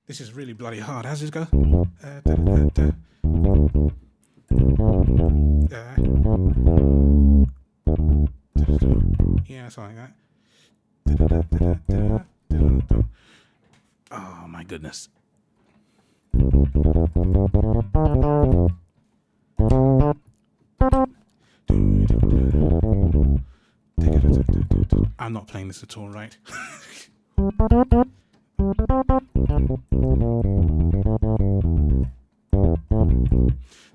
A: This is really bloody hard. How's this go? Yeah, something like that. Oh my goodness. I'm not playing this at all right.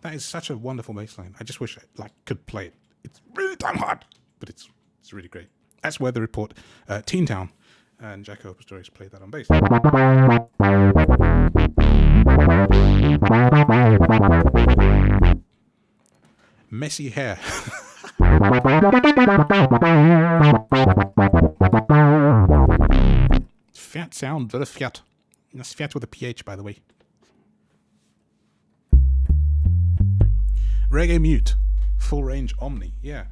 A: That is such a wonderful bass line. I just wish I could play it. It's really damn hard, but it's really great. That's Weather Report, Teen Town, and Jacko Pastorius played that on bass. Messy hair. Fiat sound, very Fiat. That's Fiat with a PH, by the way. Reggae Mute, full range Omni, yeah.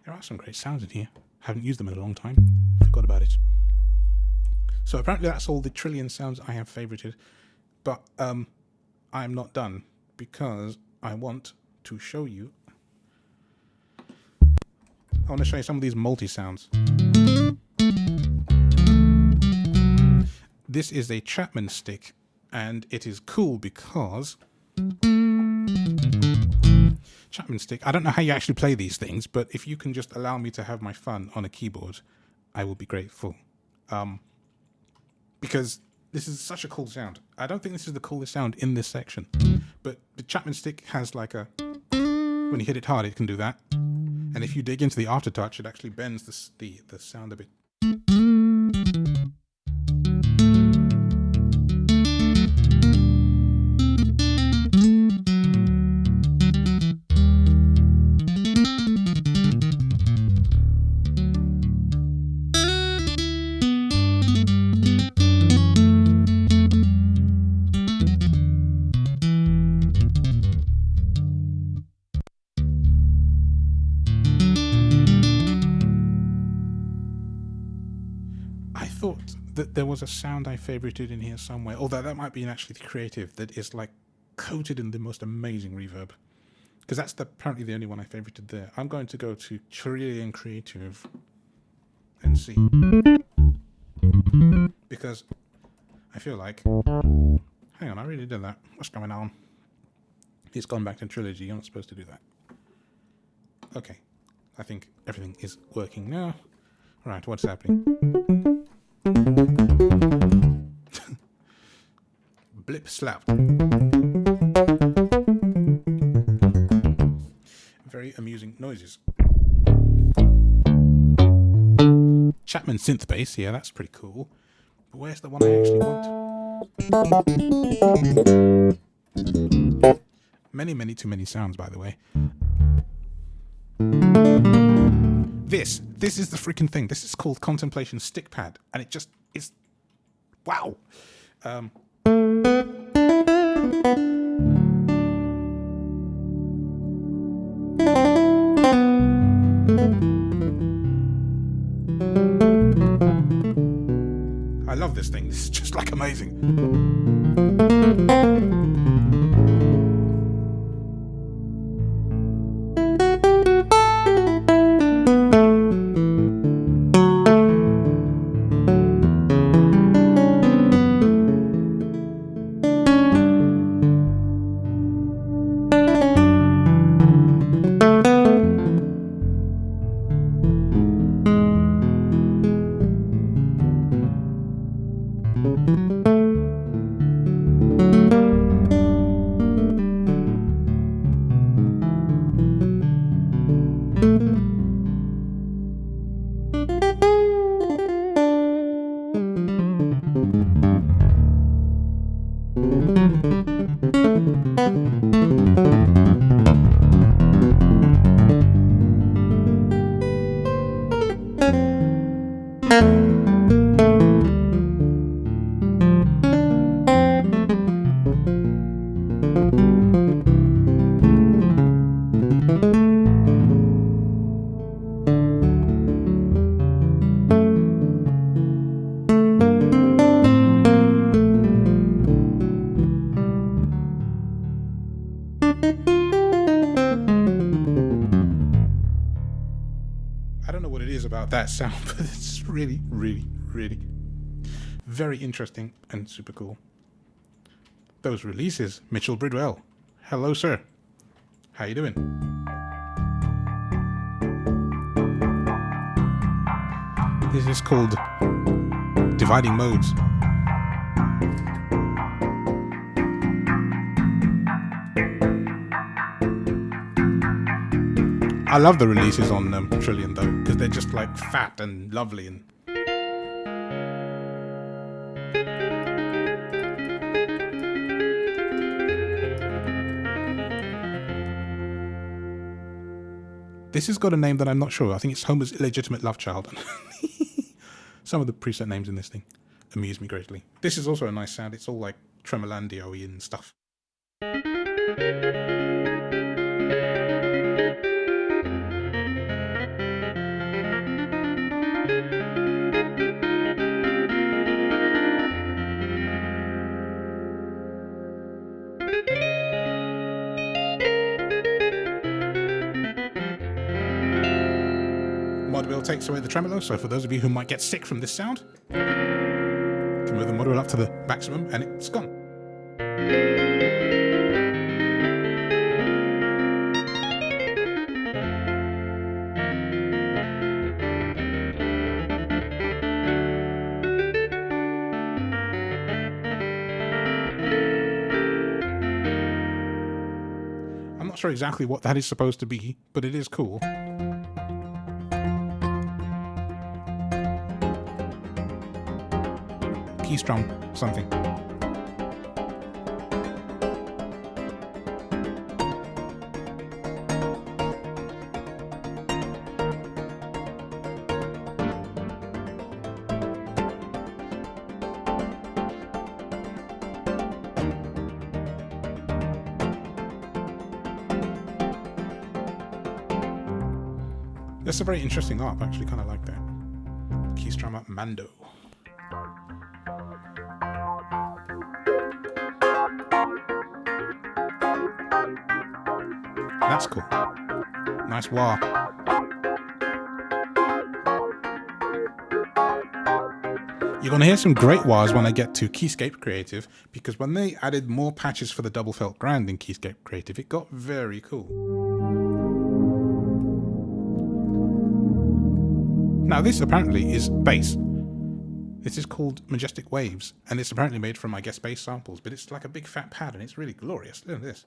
A: There are some great sounds in here. Haven't used them in a long time. Forgot about it. So apparently that's all the trillion sounds I have favorited, but I'm not done because I want to show you. I want to show you some of these multi-sounds. This is a Chapman stick, and it is cool because Chapman stick, I don't know how you actually play these things, but if you can just allow me to have my fun on a keyboard, I will be grateful. Because this is such a cool sound. I don't think this is the coolest sound in this section, but the Chapman stick has like a, when you hit it hard, it can do that. And if you dig into the aftertouch, it actually bends the sound a bit. That there was a sound I favorited in here somewhere, although that might be actually creative, that is like coated in the most amazing reverb, because that's apparently the only one I favorited there. I'm going to go to Trillion Creative and see, because I feel like, hang on, I really did that. What's going on? It's gone back to Trilogy. You're not supposed to do that. Okay, I think everything is working now. Right, what's happening? Blip slapped. Very amusing noises. Chapman synth bass, yeah, that's pretty cool. But where's the one I actually want? Many too many sounds, by the way. This is the freaking thing. This is called Contemplation Stick Pad, and it just is, wow. I love this thing. This is just like amazing. about that sound, but it's really, really, really very interesting and super cool. Those releases, Mitchell Bridwell. Hello, sir. How you doing? This is called Dividing Modes. I love the releases on Trillion though, because they're just like fat and lovely and this has got a name that I'm not sure. I think it's Homer's illegitimate love child. Some of the preset names in this thing amuse me greatly. This is also a nice sound. It's all like tremolandio-y and stuff. Mod wheel takes away the tremolo, so for those of you who might get sick from this sound, you can move the mod wheel up to the maximum and it's gone. I'm not sure exactly what that is supposed to be, but it is cool. Key strum something. That's a very interesting arp. I actually kind of like that. Key strum up Mando. That's cool. Nice wah. You're going to hear some great wahs when I get to Keyscape Creative, because when they added more patches for the double felt ground in Keyscape Creative, it got very cool. Now this apparently is bass. This is called Majestic Waves, and it's apparently made from, I guess, bass samples, but it's like a big fat pad and it's really glorious. Look at this.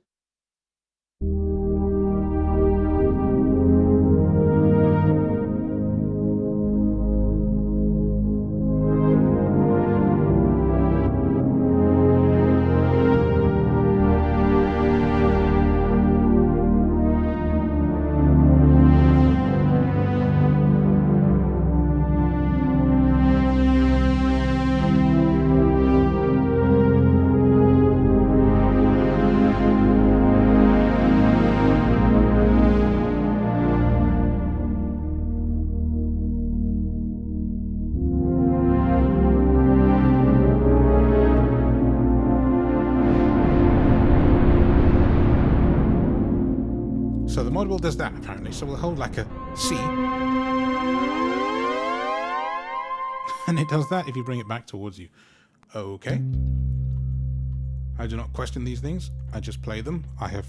A: So the mod wheel does that apparently. So we'll hold like a C. And it does that if you bring it back towards you. Okay. I do not question these things. I just play them. I have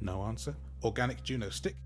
A: no answer. Organic Juno stick.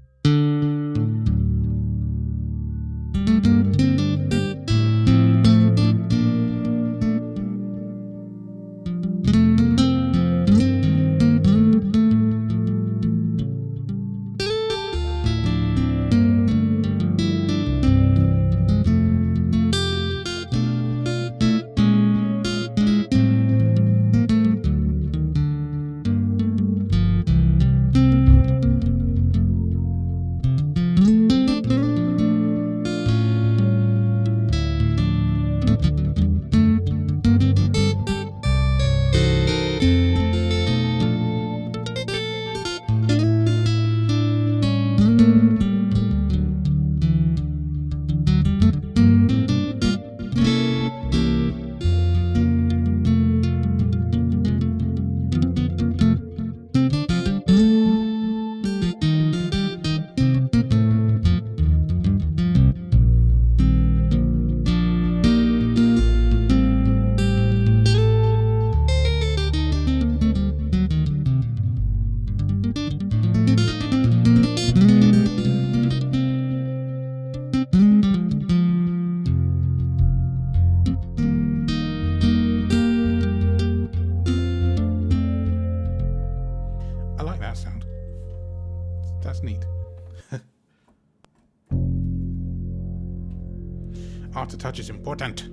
A: Aftertouch is important.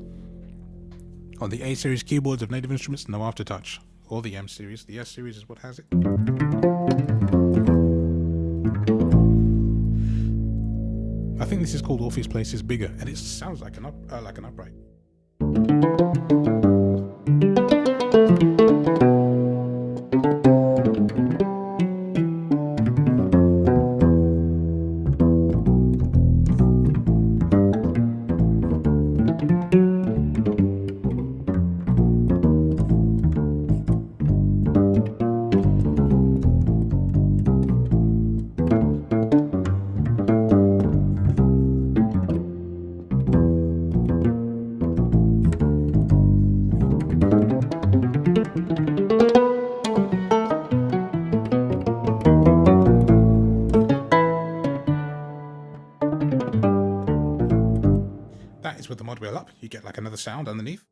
A: On the A series keyboards of Native Instruments, no aftertouch. Or the M series. The S series is what has it. I think this is called Orpheus Places Bigger, and it sounds like an upright. That is with the mod wheel up. You get like another sound underneath.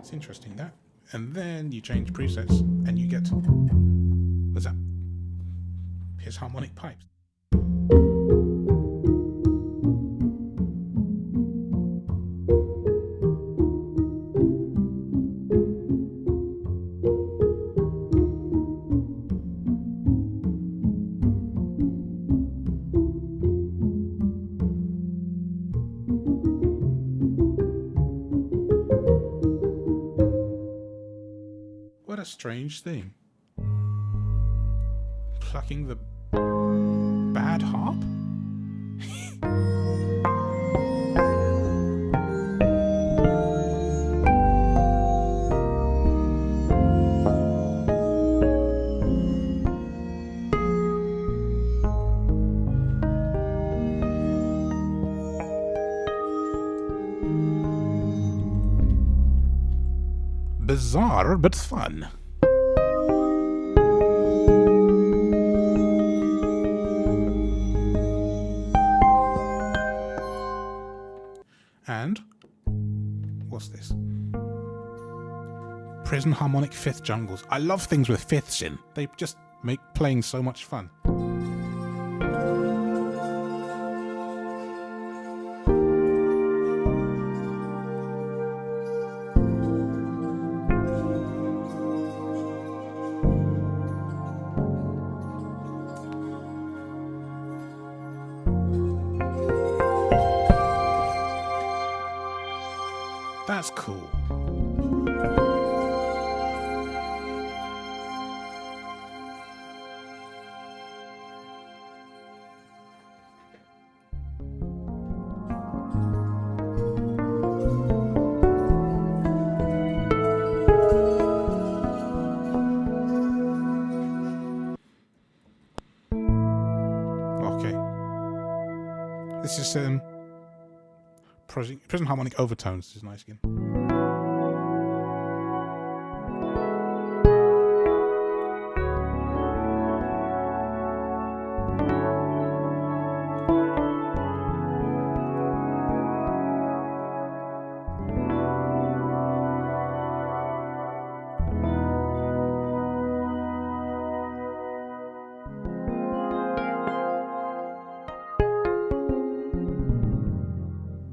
A: It's interesting, that. And then you change presets and you get, what's that? Here's harmonic pipes. What a strange thing. Plucking the bad harp? Bizarre, but fun. And what's this? Prison harmonic fifth jungles. I love things with fifths in. They just make playing so much fun. That's cool. Okay. This is prison harmonic overtones. This is nice again.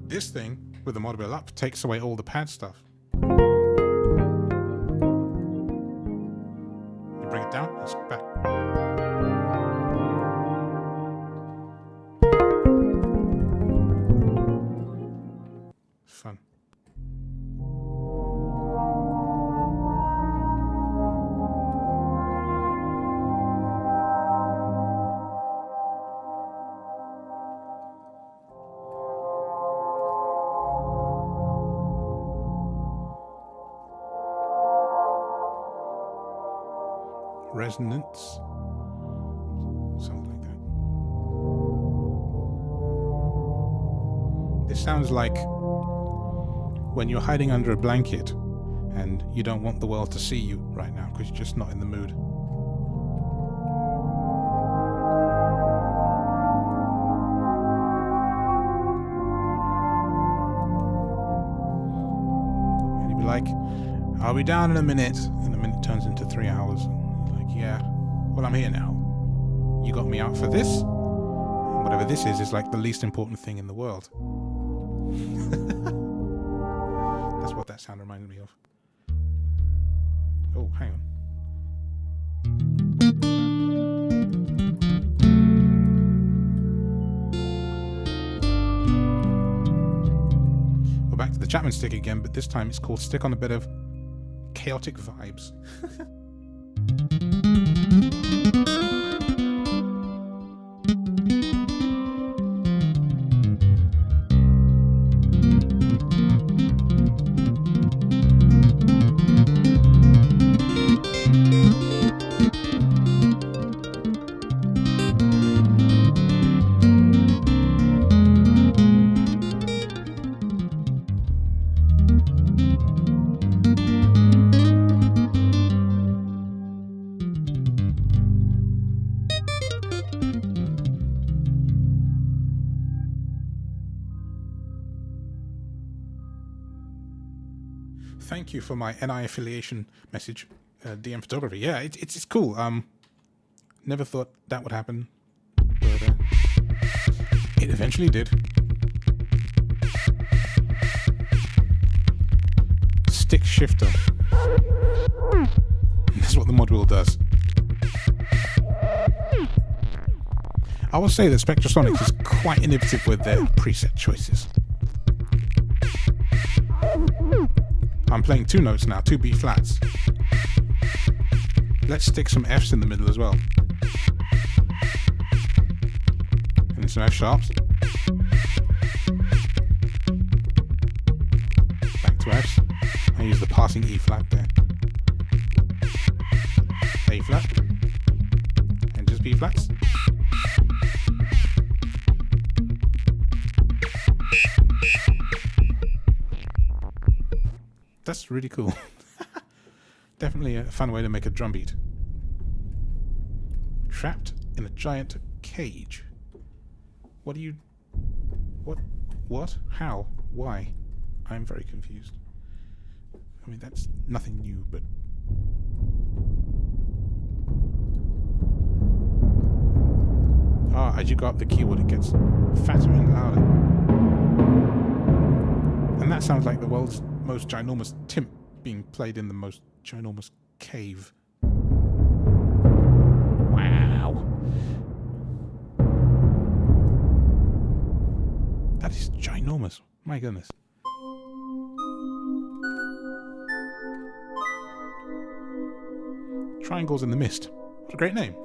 A: This thing, with the mod wheel up, takes away all the pad stuff. You bring it down, it's back. Fun. Resonance, something like that. This sounds like when you're hiding under a blanket and you don't want the world to see you right now because you're just not in the mood. like, I'll be down in a minute. And the minute turns into 3 hours. And you're like, yeah, well, I'm here now. You got me out for this? And whatever this is like the least important thing in the world. That's what that sound reminded me of. Oh, hang on. We're back to the Chapman stick again, but this time it's called Stick on a Bit of Chaotic Vibes. Thank you for my NI affiliation message, DM photography. Yeah, it's cool. Never thought that would happen, but it eventually did. Stick shifter. That's what the mod wheel does. I will say that Spectrasonics is quite innovative with their preset choices. I'm playing 2 notes now, 2 B flats. Let's stick some Fs in the middle as well. And then some F sharps. Back to Fs. I use the passing E flat there. A flat. And just B flats. That's really cool. Definitely a fun way to make a drum beat. Trapped in a giant cage. What do you... What? How? Why? I'm very confused. I mean, that's nothing new, but... As you go up the keyboard, it gets fatter and louder. And that sounds like the world's most ginormous timp being played in the most ginormous cave. Wow. That is ginormous. My goodness. Triangles in the Mist. What a great name.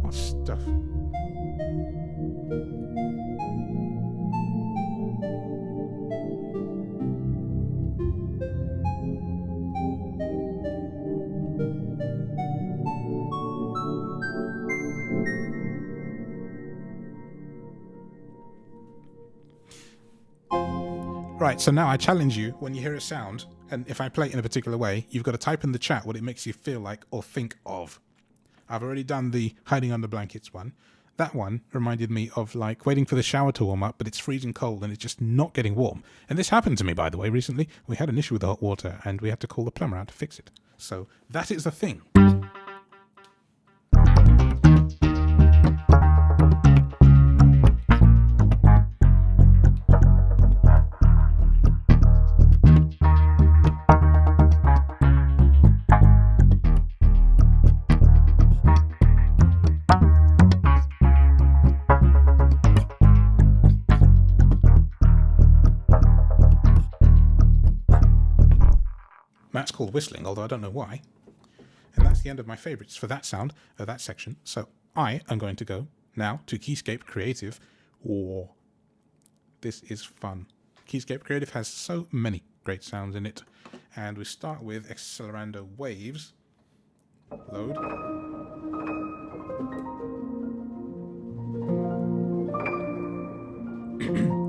A: What stuff. Right, so now I challenge you, when you hear a sound, and if I play it in a particular way, you've got to type in the chat what it makes you feel like or think of. I've already done the hiding under blankets one. That one reminded me of like waiting for the shower to warm up, but it's freezing cold and it's just not getting warm. And this happened to me, by the way, recently. We had an issue with the hot water and we had to call the plumber out to fix it. So that is the thing. That's called whistling, although I don't know why. And that's the end of my favorites for that sound, that section. So I am going to go now to Keyscape Creative. Whoa, this is fun. Keyscape Creative has so many great sounds in it. And we start with Accelerando Waves. Load.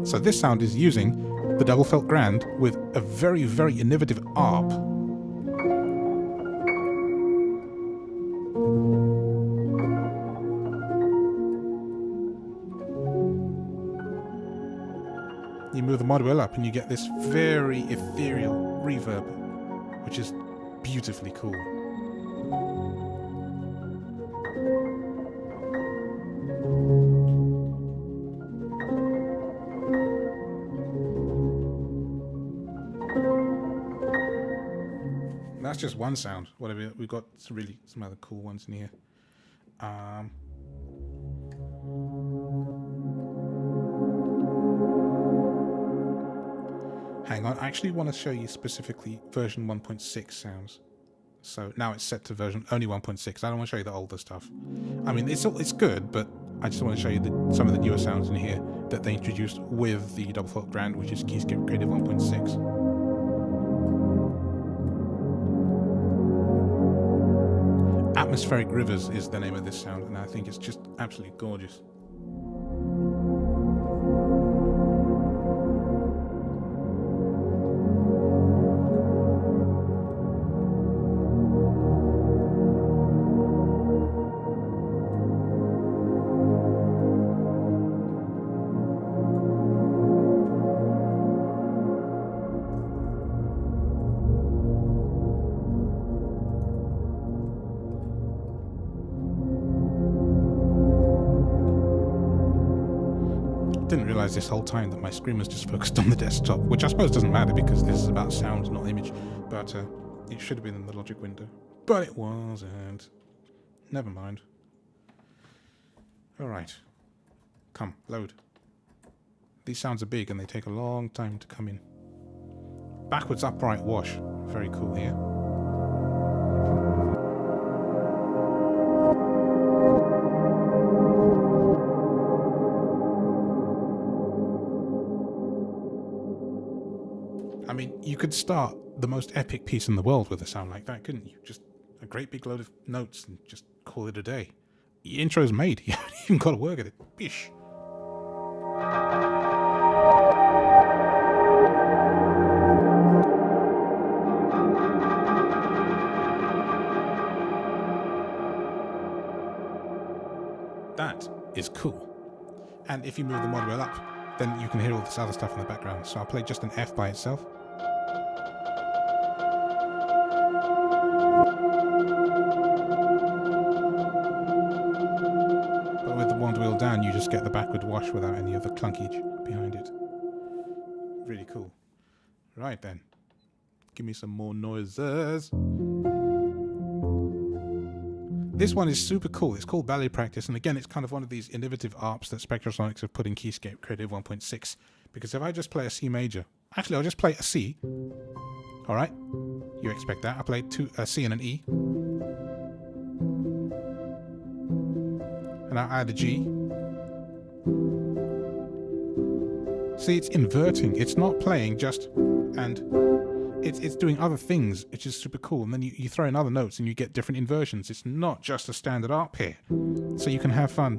A: So this sound is using the double felt grand with a very, very innovative ARP. You move the mod wheel up and you get this very ethereal reverb, which is beautifully cool. That's just one sound. Whatever, we've got some other cool ones in here. Hang on, I actually want to show you specifically version 1.6 sounds. So now it's set to version only 1.6. I don't want to show you the older stuff. I mean, it's good, but I just want to show you some of the newer sounds in here that they introduced with the double felt grand, which is Keyscape Creative 1.6. Atmospheric Rivers is the name of this sound, and I think it's just absolutely gorgeous. Didn't realize this whole time that my screen was just focused on the desktop, which I suppose doesn't matter because this is about sound, not image, but it should have been in the logic window, but it wasn't. Never mind. Alright, come, load. These sounds are big and they take a long time to come in. Backwards upright wash, very cool here. I mean, you could start the most epic piece in the world with a sound like that, couldn't you? Just a great big load of notes and just call it a day. The intro's made. You haven't even got to work at it. Bish. That is cool. And if you move the mod wheel up, then you can hear all this other stuff in the background. So I'll play just an F by itself. But with the mod wheel down, you just get the backward wash without any other clunkage behind it. Really cool. Right then. Give me some more noises. This one is super cool. It's called Ballet Practice, and again, it's kind of one of these innovative ARPs that Spectrasonics have put in Keyscape Creative 1.6. Because if I just play a C major, actually, I'll just play a C. All right, you expect that? I play a C and an E, and I'll add a G. See, it's inverting. It's not playing just and. It's doing other things, which is super cool. And then you throw in other notes and you get different inversions. It's not just a standard ARP here. So you can have fun.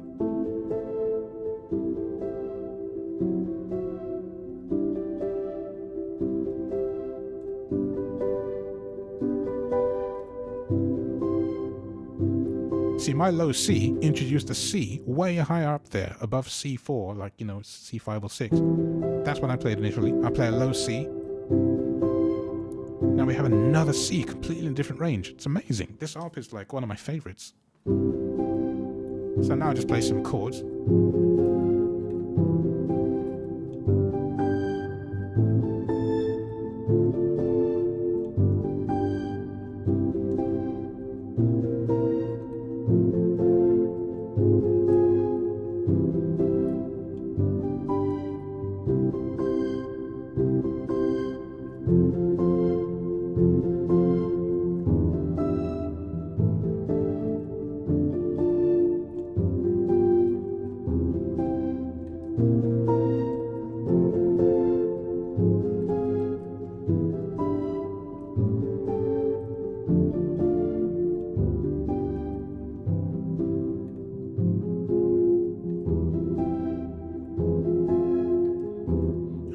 A: See, my low C introduced a C way higher up there, above C4, like, you know, C5 or 6. That's what I played initially. I play a low C. Now we have another C, completely in a different range. It's amazing. This ARP is like one of my favorites. So now I just play some chords.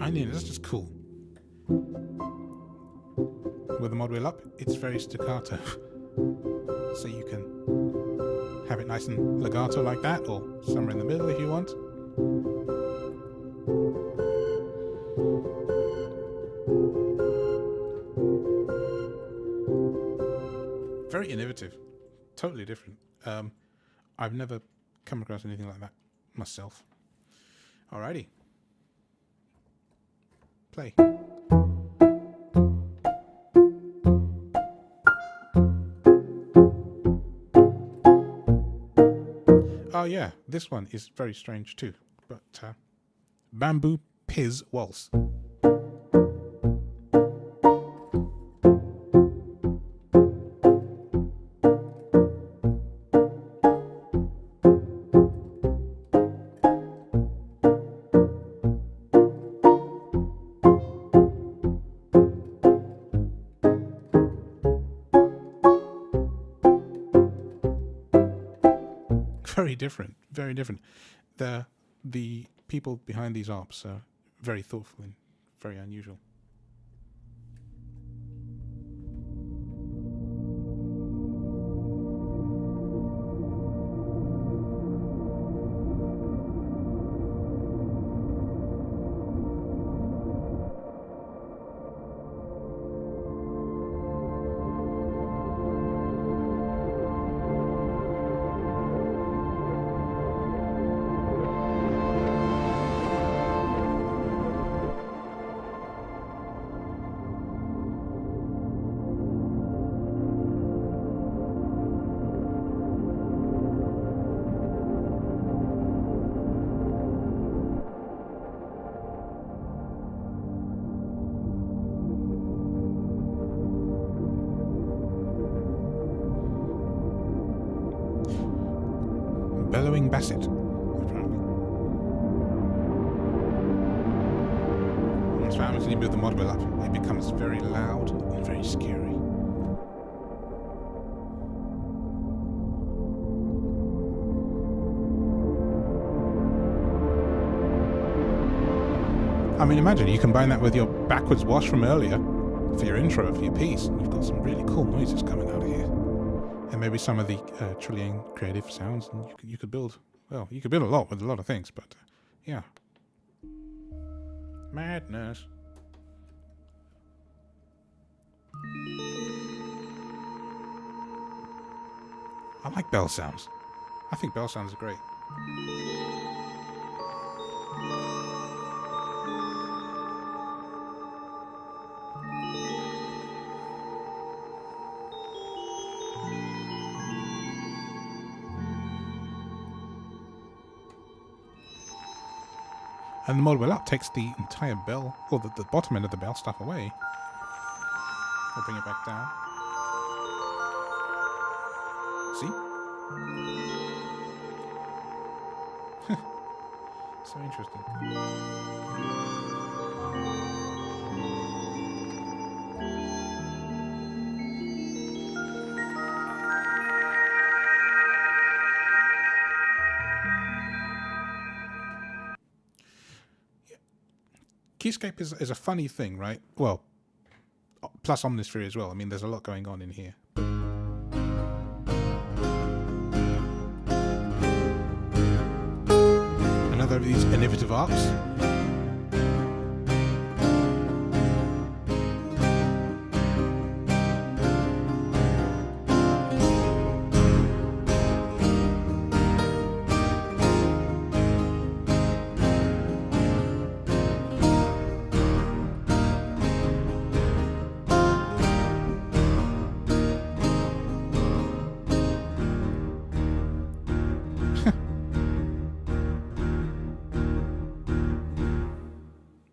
A: I mean, that's just cool. With the mod wheel up, it's very staccato. So you can have it nice and legato like that, or somewhere in the middle if you want. Very innovative. Totally different. I've never come across anything like that myself. Alrighty. Play. Oh yeah, this one is very strange too. But Bamboo Piz Waltz. Very different, very different. The people behind these arps are very thoughtful and very unusual. Bellowing Basset, apparently. That's what happens when you build the mod wheel up. It becomes very loud and very scary. I mean, imagine you combine that with your backwards wash from earlier for your intro for your piece, and you've got some really cool noises coming out of here. And maybe some of the Trillian creative sounds, and you could build, well, you could build a lot with a lot of things, but yeah. Madness. I like bell sounds. I think bell sounds are great. And the mod wheel up takes the entire bell, or the bottom end of the bell stuff away. I'll bring it back down. See? So interesting. Keyscape is a funny thing, right? Well, plus Omnisphere as well. I mean, there's a lot going on in here. Another of these innovative arcs.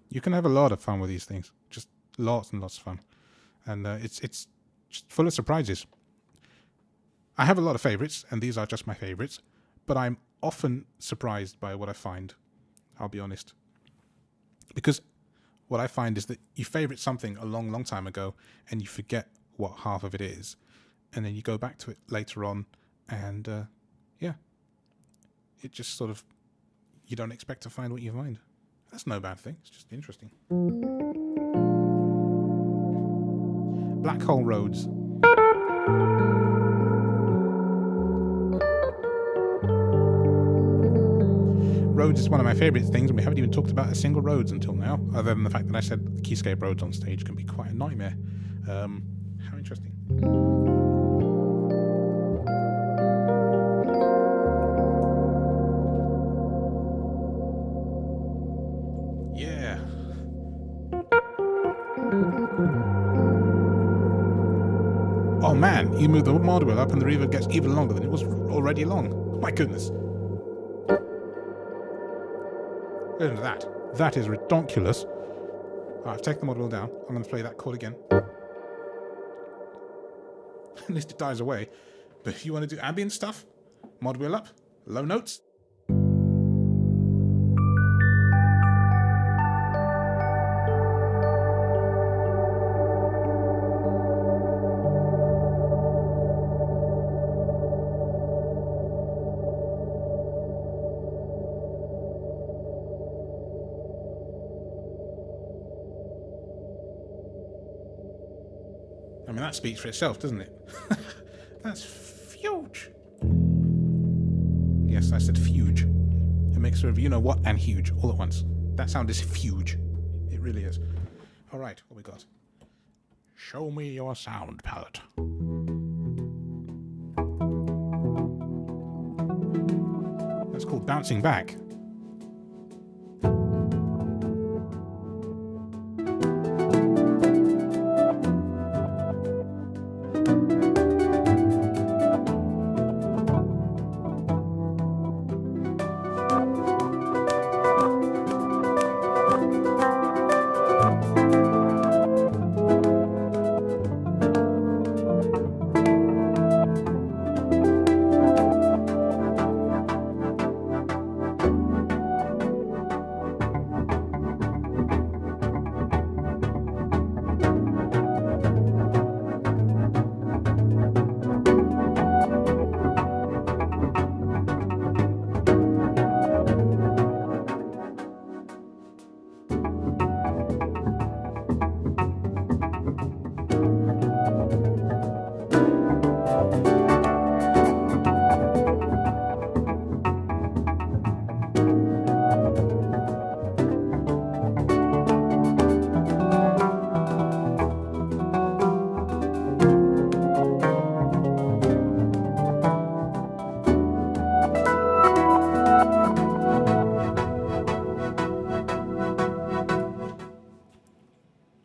A: You can have a lot of fun with these things, just lots and lots of fun, and it's just full of surprises. I have a lot of favorites, and these are just my favorites, but I'm often surprised by what I find. I'll be honest, because what I find is that you favorite something a long, long time ago, and you forget what half of it is, and then you go back to it later on, and yeah, it just sort of, you don't expect to find what you find. That's no bad thing. It's just interesting. Black hole roads. Roads is one of my favourite things, and we haven't even talked about a single roads until now, other than the fact that I said Keyscape roads on stage can be quite a nightmare. How interesting. Yeah. Oh man, you move the mod wheel up and the reverb gets even longer than it was already long. My goodness. Listen to that. That is redonkulous. Alright, I've taken the mod wheel down. I'm going to play that chord again. At least it dies away. But if you want to do ambient stuff, mod wheel up, low notes. I mean, that speaks for itself, doesn't it? That's huge. Yes, I said huge. It makes sort of you know what and huge all at once. That sound is huge. It really is. All right, what we got? Show me your sound palette. That's called bouncing back.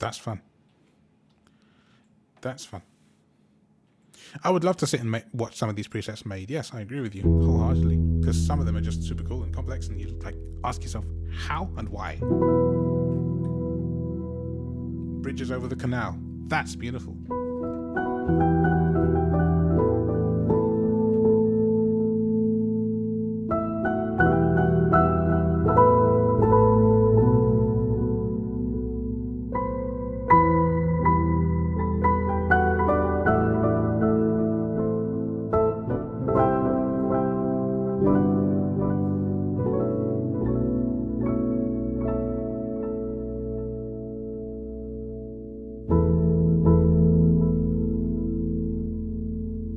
A: That's fun. That's fun. I would love to sit and watch some of these presets made. Yes, I agree with you wholeheartedly, because some of them are just super cool and complex, and you like ask yourself how and why. Bridges over the canal. That's beautiful.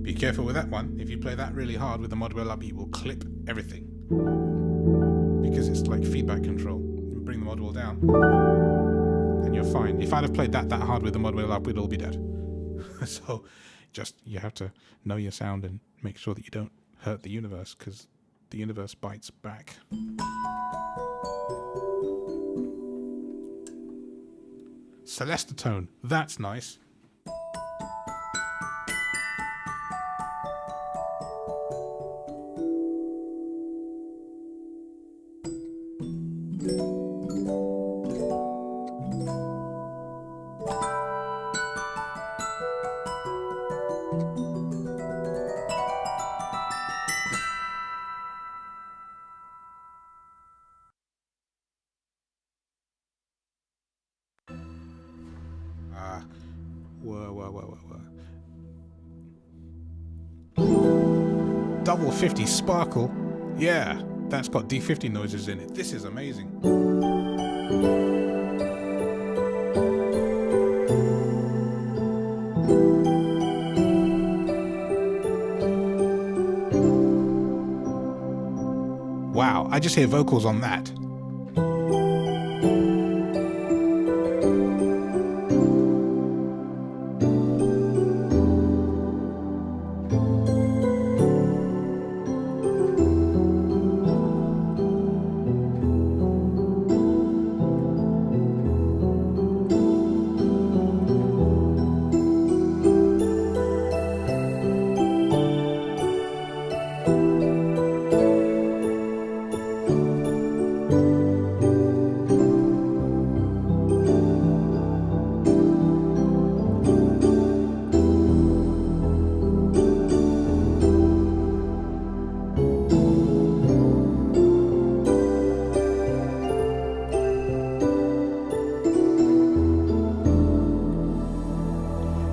A: Be careful with that one. If you play that really hard with the mod wheel up, you will clip everything. Because it's like feedback control. You bring the mod wheel down, and you're fine. If I'd have played that hard with the mod wheel up, we'd all be dead. So, just, you have to know your sound and make sure that you don't hurt the universe, because the universe bites back. Celestitone. That's nice. Double 50 sparkle. Yeah, that's got D50 noises in it. This is amazing. I just hear vocals on that.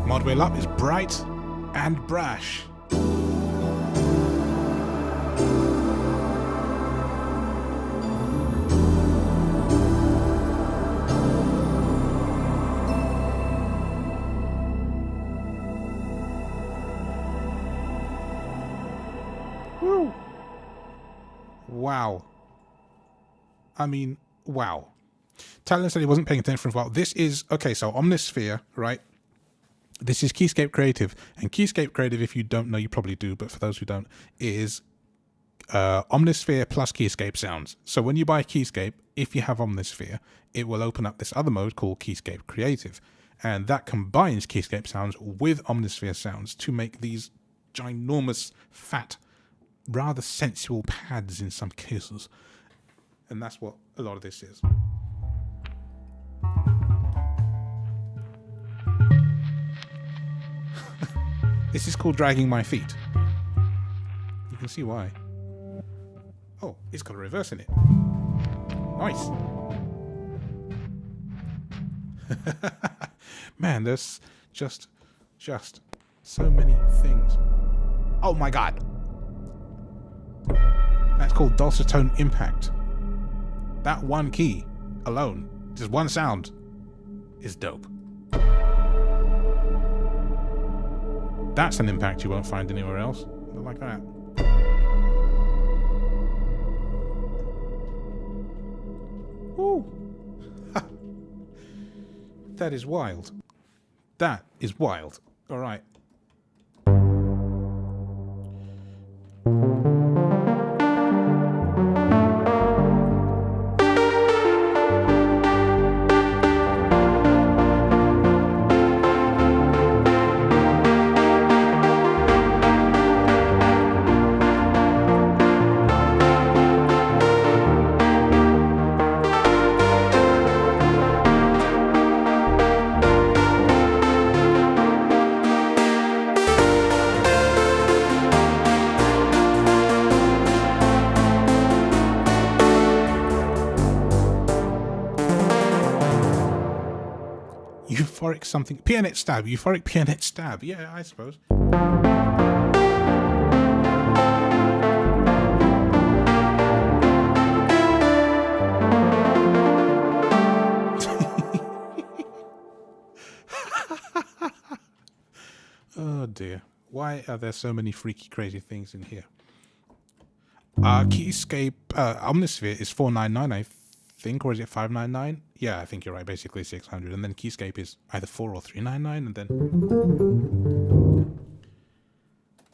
A: Mod Wheel Up is bright and brash. Woo. Wow. I mean, wow. Talon said he wasn't paying attention for a while. This is, okay, so Omnisphere, right? This is Keyscape Creative, and Keyscape Creative, if you don't know, you probably do, but for those who don't, is Omnisphere plus Keyscape sounds. So when you buy Keyscape, if you have Omnisphere, it will open up this other mode called Keyscape Creative, and that combines Keyscape sounds with Omnisphere sounds to make these ginormous, fat, rather sensual pads in some cases. And that's what a lot of this is. This is called dragging my feet. You can see why. Oh, it's got a reverse in it. Nice. Man, there's just so many things. Oh my god. That's called dulcet tone impact. That one key alone, just one sound, is dope. That's an impact you won't find anywhere else. Not like that. Ooh. That is wild. That is wild. All right. Euphoric something. Pianet stab. Euphoric pianet stab. Yeah, I suppose. Oh dear. Why are there so many freaky, crazy things in here? Keyscape Omnisphere is $499, I think, or is it $599? Yeah, I think you're right. Basically $600, and then Keyscape is either $4 or $399, and then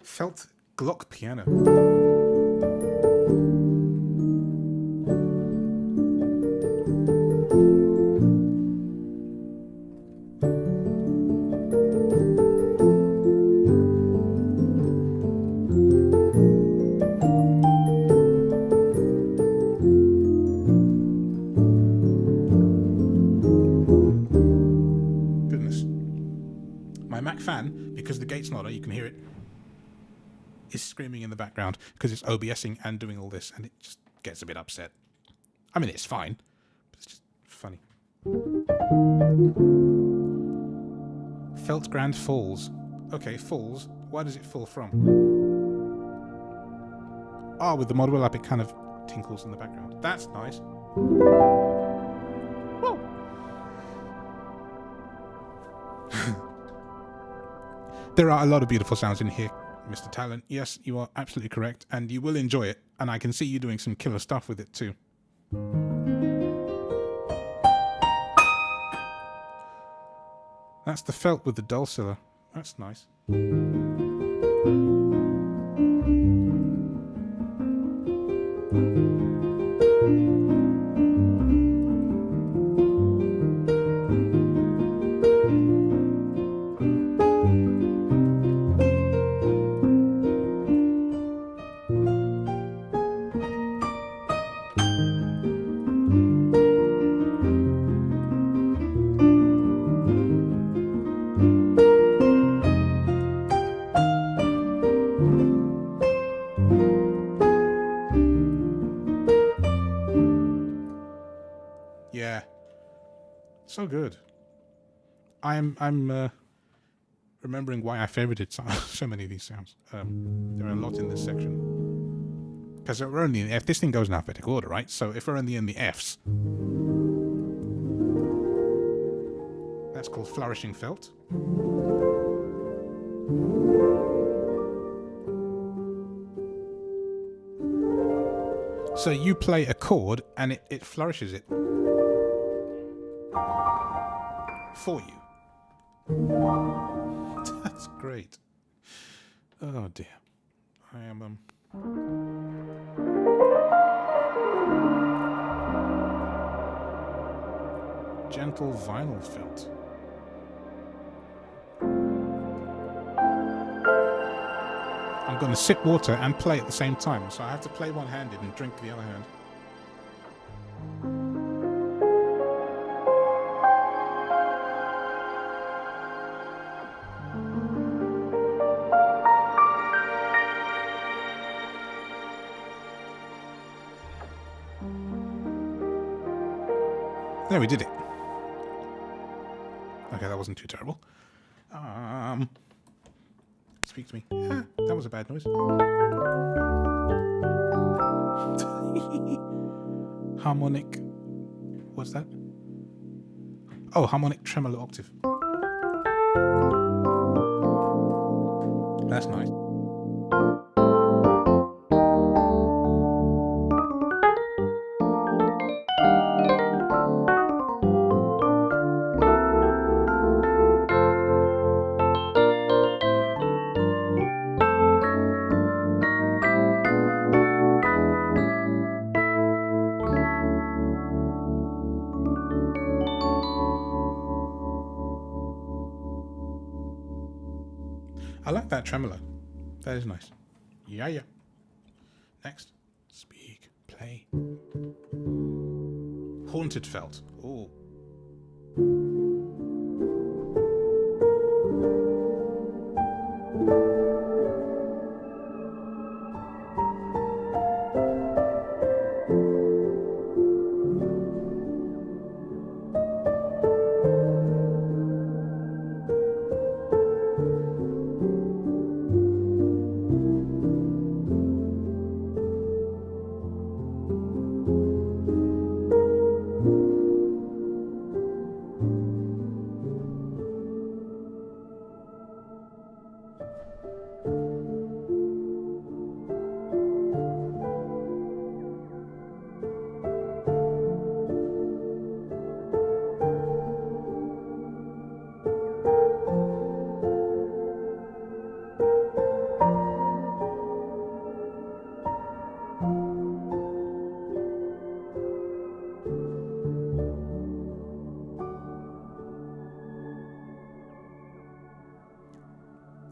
A: felt Glock piano. Fan, because the gate's not on, you can hear it, is screaming in the background because it's OBSing and doing all this, and it just gets a bit upset. I mean, it's fine, but it's just funny. Felt Grand falls. Okay, falls. Where does it fall from? Oh, with the mod wheel up, it kind of tinkles in the background. That's nice. Whoa. There are a lot of beautiful sounds in here, Mr. Talent. Yes, you are absolutely correct, and you will enjoy it. And I can see you doing some killer stuff with it too. That's the felt with the dulcimer. That's nice. Yeah, so good. I'm remembering why I favorited so many of these sounds. There are a lot in this section because we're only in F. This thing goes in alphabetical order, right? So if we're only in the Fs, that's called flourishing felt. So you play a chord and it flourishes it for you. That's great. Oh dear. I am gentle vinyl felt. I'm going to sip water and play at the same time, so I have to play one-handed and drink the other hand. There, we did it. Okay, that wasn't too terrible. Speak to me. That was a bad noise. Harmonic. What's that? Oh, harmonic tremolo octave. That's nice. I like that tremolo. That is nice. Yeah. Next. Speak. Play. Haunted felt. Oh.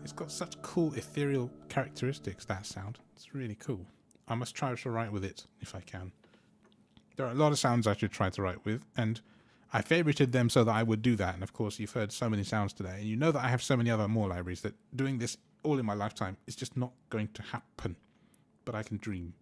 A: It's got such cool ethereal characteristics, that sound. It's really cool. I must try to write with it if I can. There are a lot of sounds I should try to write with, and I favorited them so that I would do that. And of course, you've heard so many sounds today, and you know that I have so many other more libraries that doing this all in my lifetime is just not going to happen. But I can dream.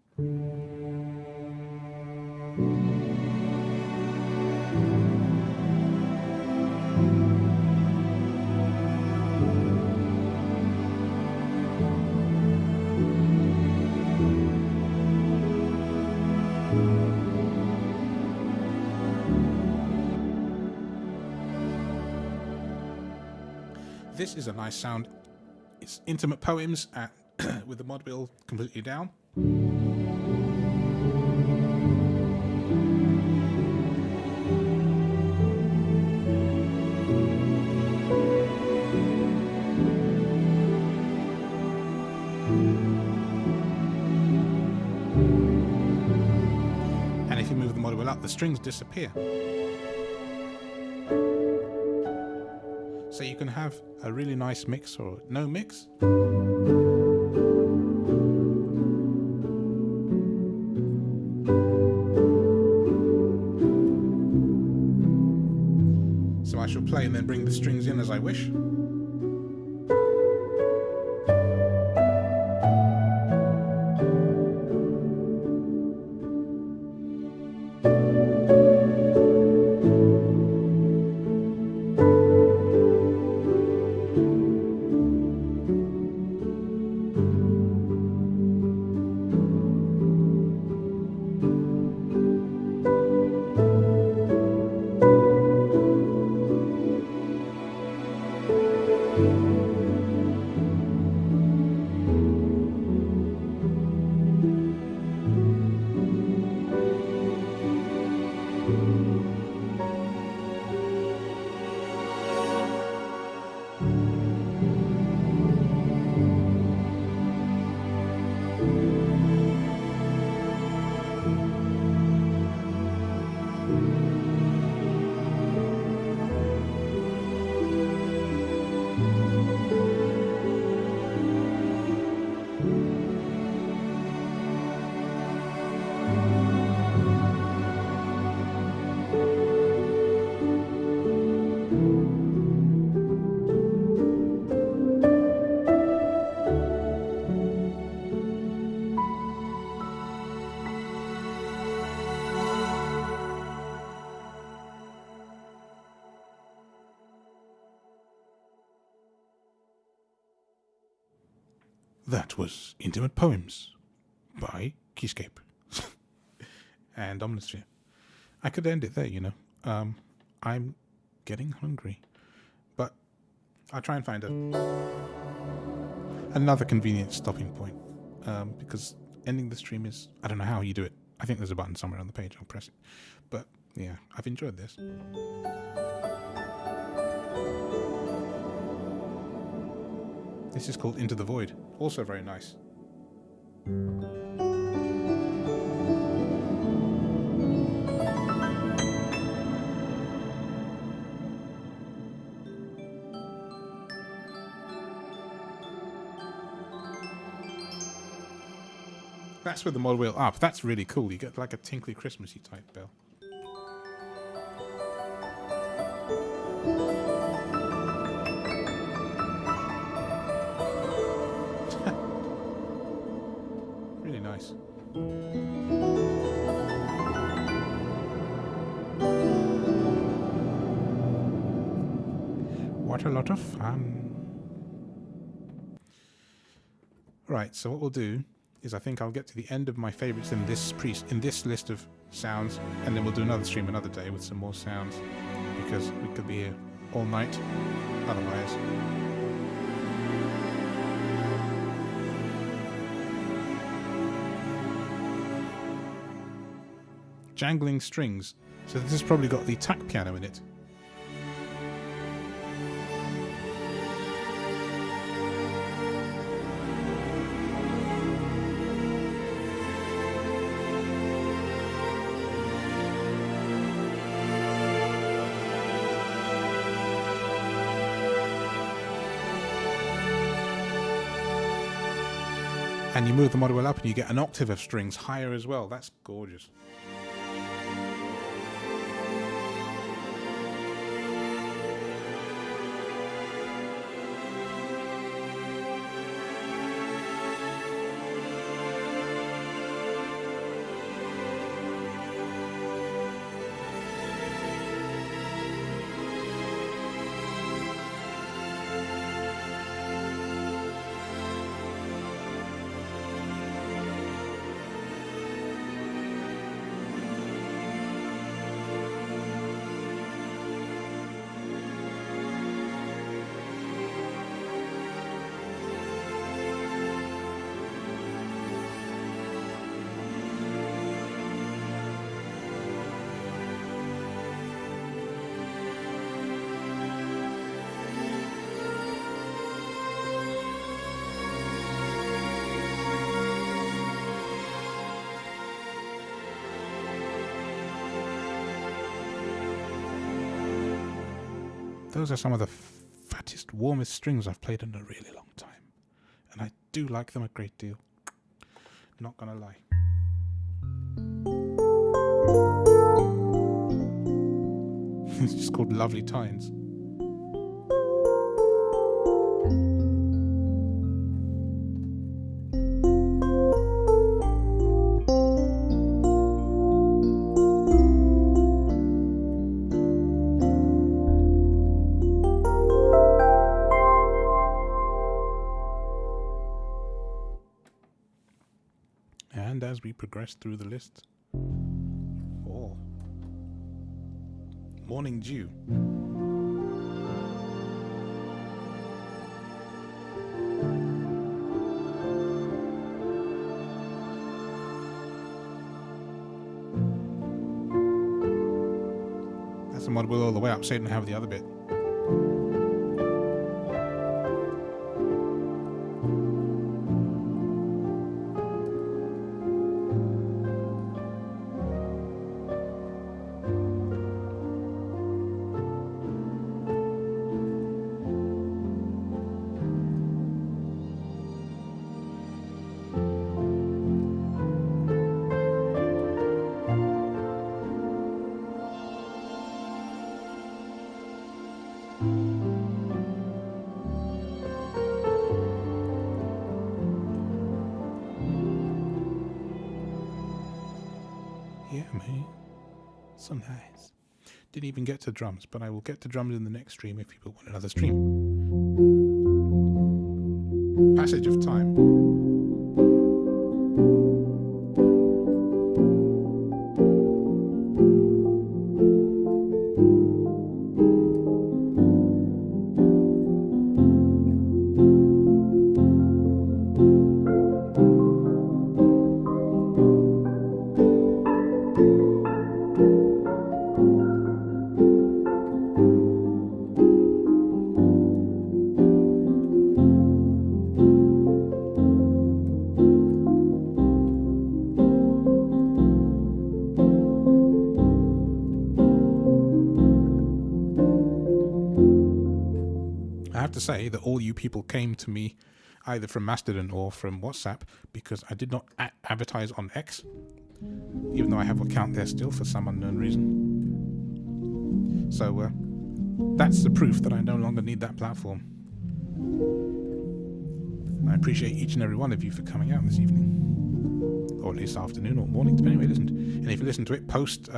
A: This is a nice sound. It's intimate poems with the mod bill completely down. but the strings disappear. So you can have a really nice mix or no mix. So I shall play and then bring the strings in as I wish. That was Intimate Poems by Keyscape and Omnisphere. I could end it there, you know. I'm getting hungry, but I'll try and find another convenient stopping point, because ending the stream is, I don't know how you do it. I think there's a button somewhere on the page. I'll press it. But yeah, I've enjoyed this. This is called Into the Void. Also very nice. That's with the mod wheel up. That's really cool. You get like a tinkly Christmassy type bell. Really nice. What a lot of fun. Right, so what we'll do is I think I'll get to the end of my favorites in this list of sounds, and then we'll do another stream another day with some more sounds, because we could be here all night otherwise. Jangling strings. So this has probably got the tack piano in it. And you move the mod wheel up and you get an octave of strings higher as well. That's gorgeous. Those are some of the fattest, warmest strings I've played in a really long time. And I do like them a great deal. Not gonna lie. It's just called Lovely Tines. And as we progress through the list, oh, Morning Dew. That's a mod with all the way up, so you don't have the other bit. Yeah, man. So nice. Didn't even get to drums, but I will get to drums in the next stream if people want another stream. Passage of Time. I have to say that all you people came to me either from Mastodon or from WhatsApp because I did not advertise on X, even though I have an account there still for some unknown reason. So that's the proof that I no longer need that platform. I appreciate each and every one of you for coming out this evening, or at least afternoon or morning, depending on where you listened. And if you listen to it post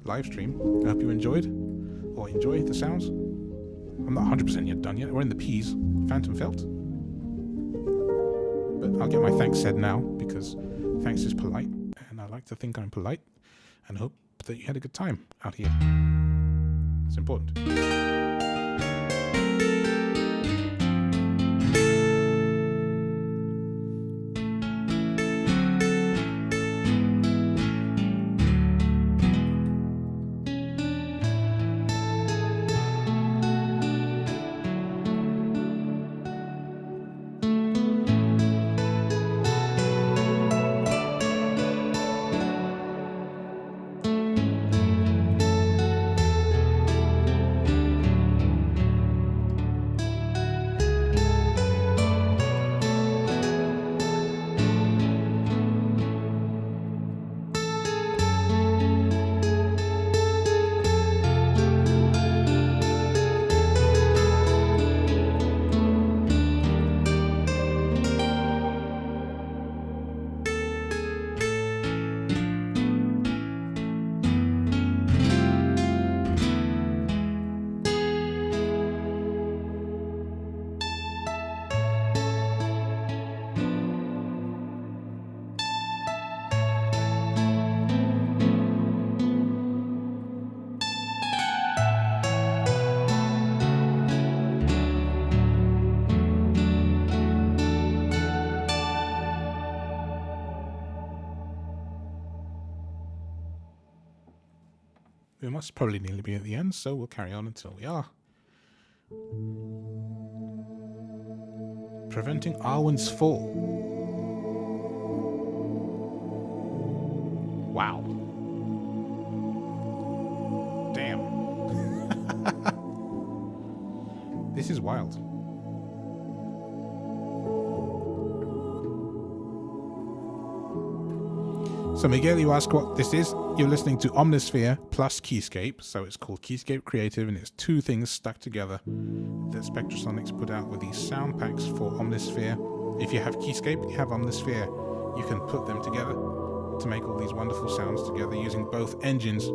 A: live stream, I hope you enjoyed or enjoy the sounds. I'm not 100% yet done yet. We're in the P's, Phantom Felt. But I'll get my thanks said now, because thanks is polite, and I like to think I'm polite, and hope that you had a good time out here. It's important. We must probably nearly be at the end, so we'll carry on until we are. Preventing Arwen's Fall. Wow. Damn. This is wild. So Miguel, you ask what this is? You're listening to Omnisphere plus Keyscape. So it's called Keyscape Creative, and it's two things stuck together that Spectrasonics put out with these sound packs for Omnisphere. If you have Keyscape, you have Omnisphere. You can put them together to make all these wonderful sounds together using both engines.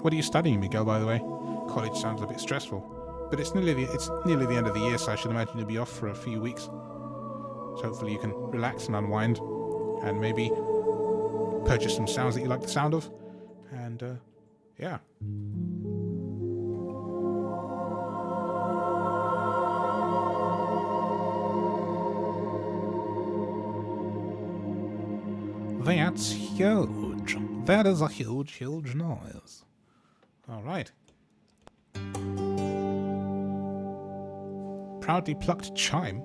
A: What are you studying, Miguel, by the way? College sounds a bit stressful. But it's nearly the end of the year, so I should imagine you'll be off for a few weeks. So hopefully you can relax and unwind and maybe purchase some sounds that you like the sound of. And, yeah. That's huge. That is a huge, huge noise. All right. Proudly plucked chime.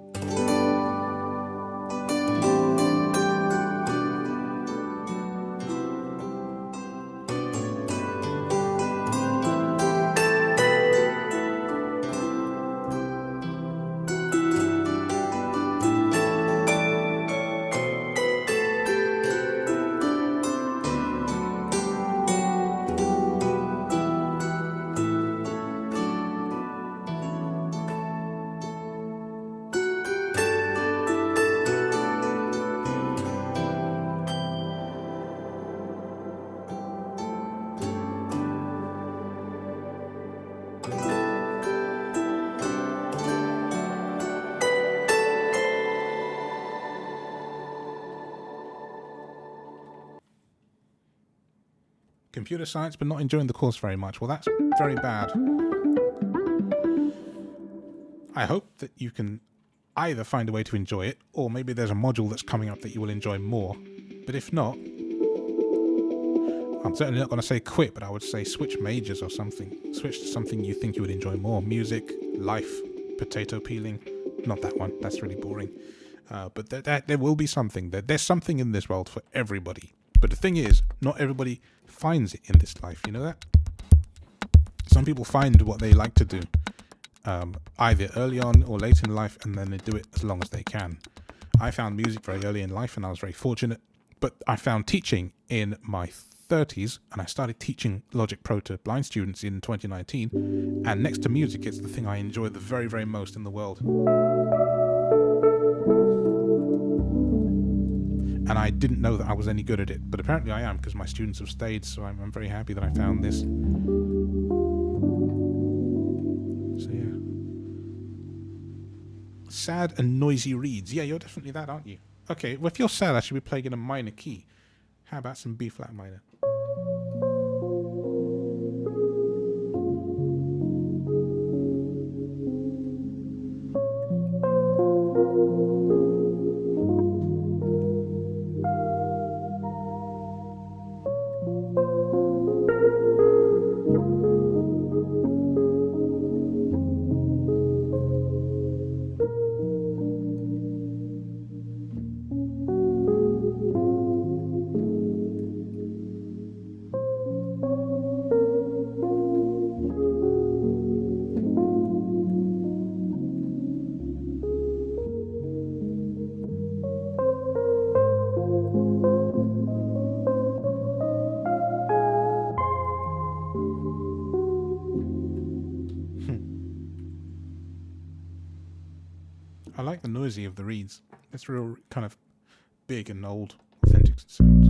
A: Computer science, but not enjoying the course very much. Well, that's very bad. I hope that you can either find a way to enjoy it, or maybe there's a module that's coming up that you will enjoy more. But if not, I'm certainly not going to say quit, but I would say switch majors or something. Switch to something you think you would enjoy more. Music, life, potato peeling. Not that one. That's really boring. But there will be something. There's something in this world for everybody. But the thing is, not everybody finds it in this life. You know that? Some people find what they like to do, either early on or late in life, and then they do it as long as they can. I found music very early in life, and I was very fortunate. But I found teaching in my 30s, and I started teaching Logic Pro to blind students in 2019. And next to music, it's the thing I enjoy the very, very most in the world. And I didn't know that I was any good at it, but apparently I am, because my students have stayed, so I'm very happy that I found this. So yeah. Sad and noisy reeds. Yeah, you're definitely that, aren't you? Okay, well if you're sad, I should be playing in a minor key. How about some B flat minor? I like the noisy of the reeds. It's real kind of big and old, authentic sounds.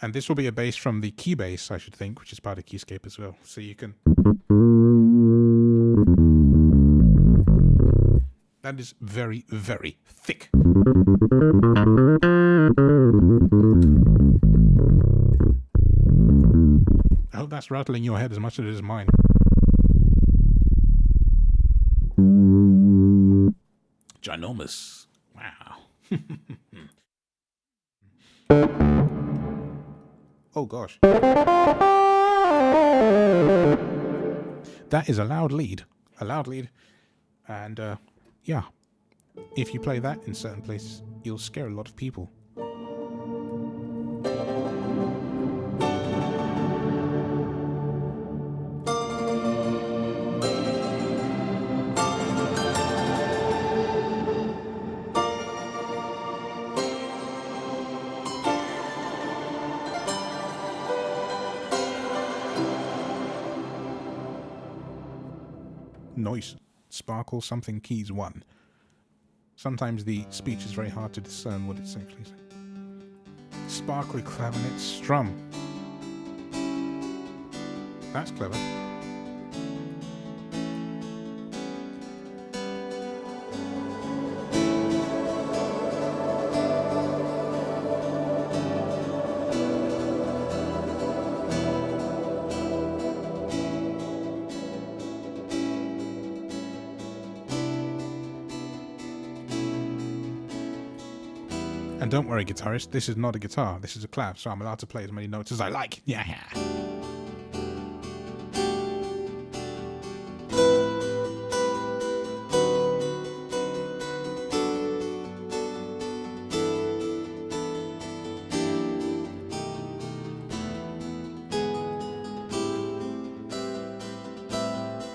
A: And this will be a bass from the Keybase, I should think, which is part of Keyscape as well. So you can... That is very, very thick. I hope that's rattling your head as much as it is mine. Ginormous. Wow. Oh gosh. that is a loud lead. And yeah, if you play that in certain places, you'll scare a lot of people. Noise, sparkle, something keys 1. Sometimes the speech is very hard to discern what it's actually saying. Sparkly clavinet strum. That's clever. And don't worry, guitarist, this is not a guitar, this is a clav, so I'm allowed to play as many notes as I like. Yeah.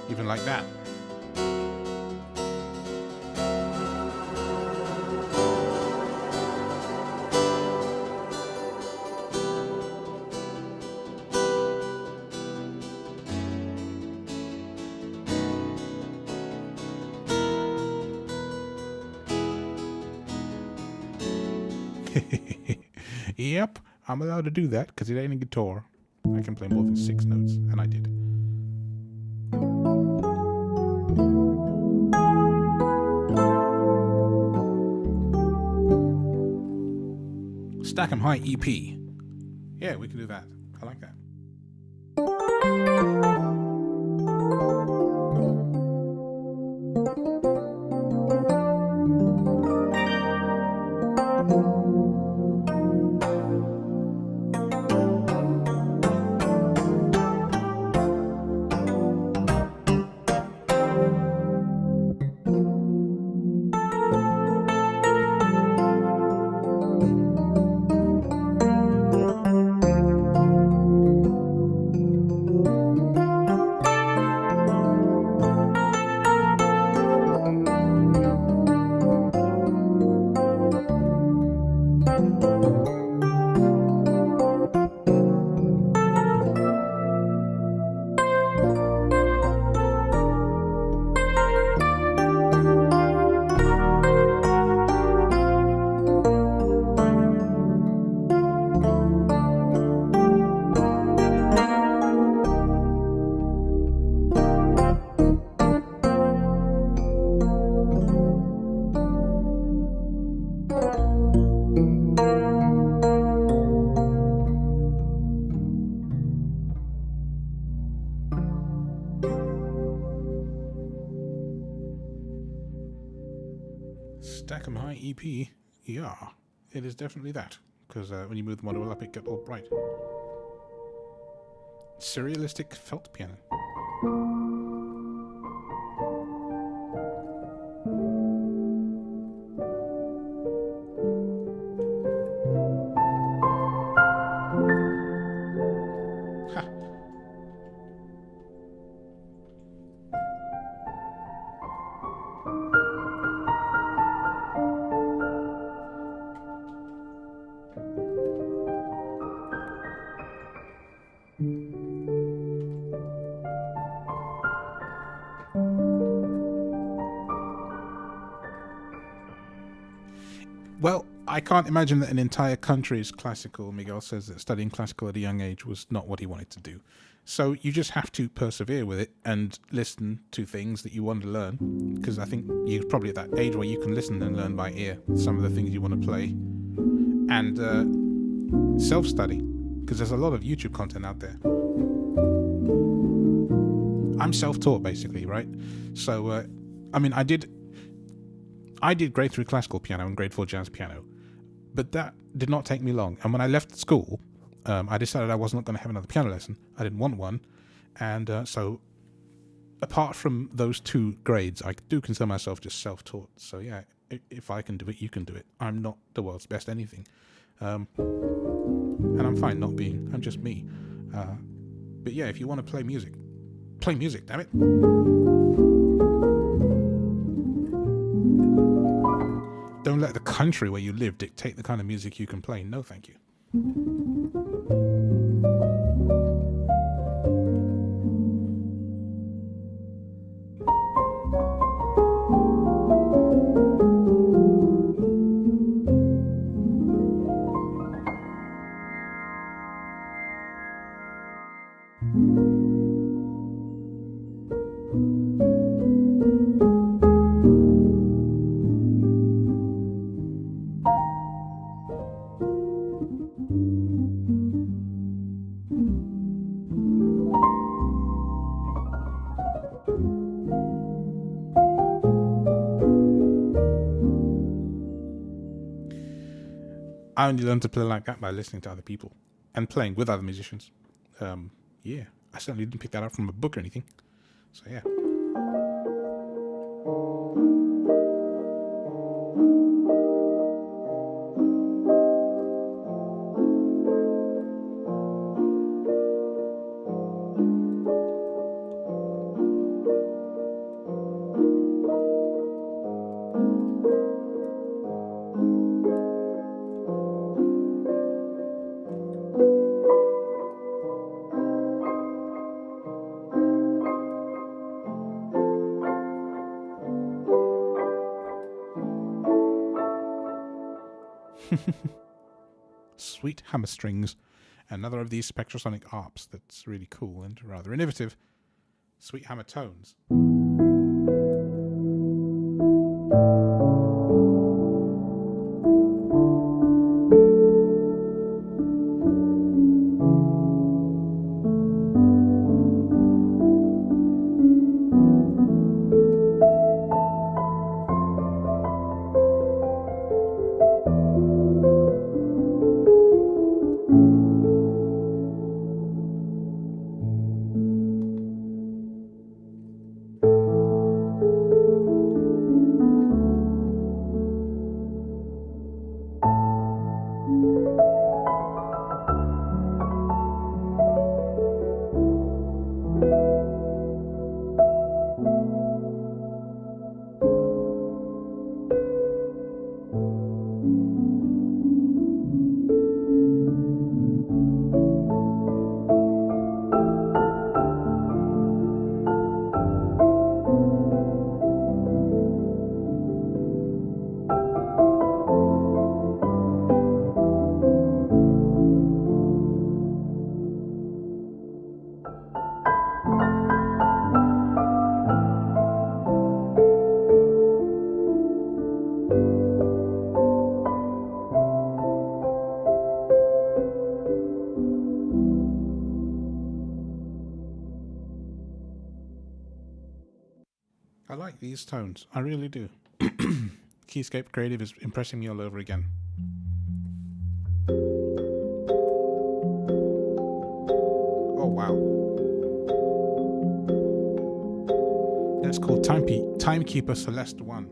A: Even like that. Yep, I'm allowed to do that because it ain't a guitar. I can play more than 6 notes, and I did. Stack 'em High EP. Yeah, we can do that. I like that. Stack 'em High EP, yeah, it is definitely that, because when you move the model up it gets all bright. Surrealistic felt piano. Well, I can't imagine that an entire country is classical. Miguel says that studying classical at a young age was not what he wanted to do. So you just have to persevere with it and listen to things that you want to learn. Because I think you're probably at that age where you can listen and learn by ear some of the things you want to play. And self-study, because there's a lot of YouTube content out there. I'm self-taught, basically, right? So, I mean, I did grade 3 classical piano and grade 4 jazz piano, but that did not take me long. And when I left school, I decided I wasn't going to have another piano lesson. I didn't want one, and so apart from those 2 grades, I do consider myself just self-taught. So yeah, if I can do it, you can do it. I'm not the world's best anything. And I'm fine not being. I'm just me. But yeah, if you want to play music, damn it. Don't let the country where you live dictate the kind of music you can play. No, thank you. I only learned to play like that by listening to other people and playing with other musicians. Yeah, I certainly didn't pick that up from a book or anything. So yeah. Sweet hammer strings, another of these Spectrasonic ARPs that's really cool and rather innovative. Sweet hammer tones. I like these tones. I really do. Keyscape Creative is impressing me all over again. Oh, wow. That's called Timekeeper Celeste 1.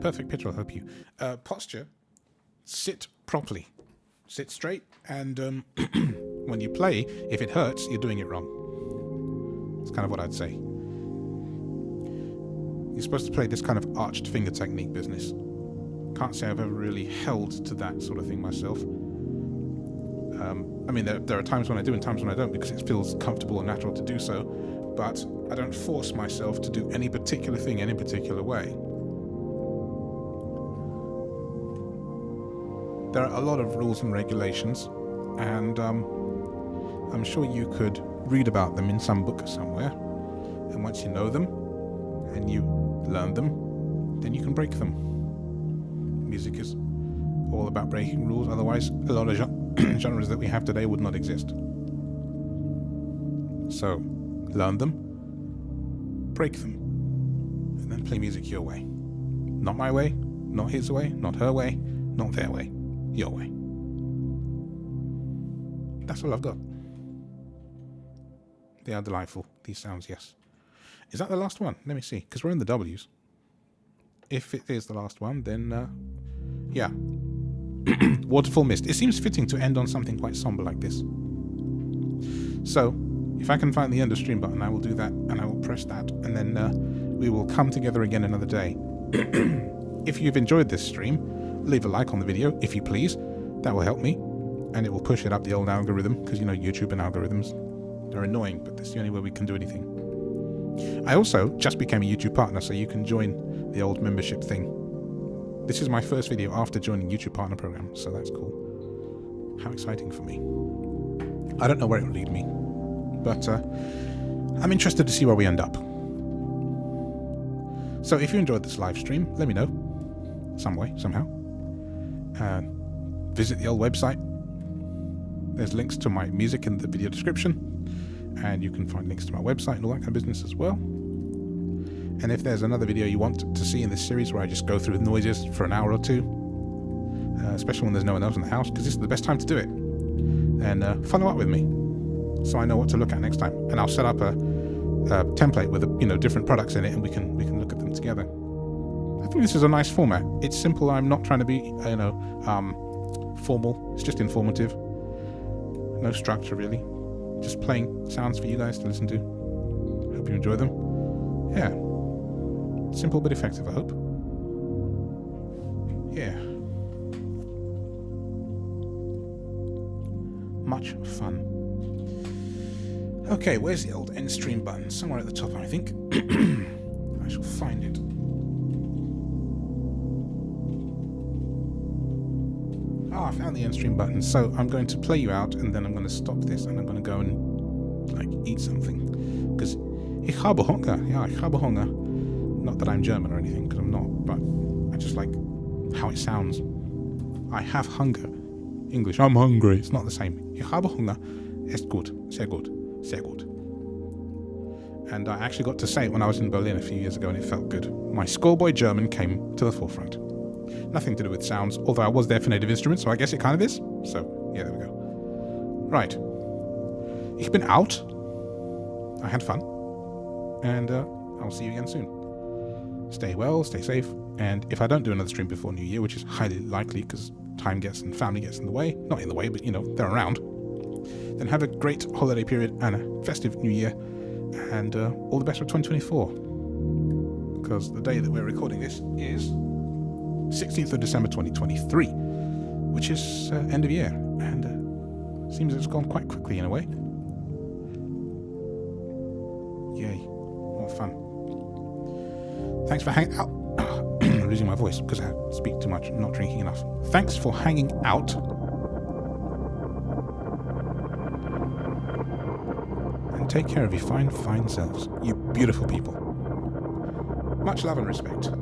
A: Perfect picture, I'll help you. Posture, sit properly. Sit straight, and when you play, if it hurts, you're doing it wrong. That's kind of what I'd say. You're supposed to play this kind of arched finger technique business. Can't say I've ever really held to that sort of thing myself. I mean, there are times when I do and times when I don't because it feels comfortable and natural to do so, but I don't force myself to do any particular thing any particular way. there are a lot of rules and regulations, and I'm sure you could read about them in some book somewhere. And once you know them and you learn them, then you can break them. Music is all about breaking rules, otherwise a lot of genres that we have today would not exist. So, learn them, break them, and then play music your way. Not my way, not his way, not her way, not their way, your way. That's all I've got. They are delightful, these sounds, yes. Is that the last one? Let me see, because we're in the W's. If it is the last one, then, yeah. Waterfall Mist. It seems fitting to end on something quite somber like this. So, if I can find the end of stream button, I will do that, and I will press that, and then we will come together again another day. If you've enjoyed this stream, leave a like on the video, if you please. That will help me, and it will push it up the old algorithm, because, you know, YouTube and algorithms, they're annoying, but that's the only way we can do anything. I also just became a YouTube partner, so you can join the old membership thing. This is my first video after joining YouTube partner program, so that's cool. How exciting for me. I don't know where it will lead me, but I'm interested to see where we end up. So if you enjoyed this live stream, let me know, some way, somehow. Visit the old website. There's links to my music in the video description, and you can find links to my website and all that kind of business as well. And if there's another video you want to see in this series where I just go through the noises for an hour or two, especially when there's no one else in the house, because this is the best time to do it, then follow up with me so I know what to look at next time. And I'll set up a template with different products in it, and we can look at them together. I think this is a nice format. It's simple. I'm not trying to be formal. It's just informative. No structure really. Just playing sounds for you guys to listen to. Hope you enjoy them. Yeah. Simple but effective, I hope. Yeah. Much fun. Okay, where's the old end stream button? Somewhere at the top, I think. I shall find it. I found the end stream button. So I'm going to play you out, and then I'm going to stop this, and I'm going to go and eat something. Because ich habe Hunger. Yeah, ich habe Hunger. Not that I'm German or anything, because I'm not, but I just like how it sounds. I have hunger. English, I'm hungry. It's not the same. Ich habe Hunger. Ist gut. Sehr gut. Sehr gut. And I actually got to say it when I was in Berlin a few years ago, and it felt good. My schoolboy German came to the forefront. Nothing to do with sounds, although I was there for native instruments, so I guess it kind of is. So, yeah, there we go. Right. Ich bin out. I had fun. And I'll see you again soon. Stay well, stay safe, and if I don't do another stream before New Year, which is highly likely because time gets and family gets in the way, not in the way, but they're around, then have a great holiday period and a festive New Year, and all the best for 2024, because the day that we're recording this is 16th of December 2023, which is end of year, and seems it's gone quite quickly in a way. Yay, more fun. Thanks for hanging out. I'm losing my voice because I speak too much, not drinking enough. Thanks for hanging out. And take care of your fine, fine selves, you beautiful people. Much love and respect.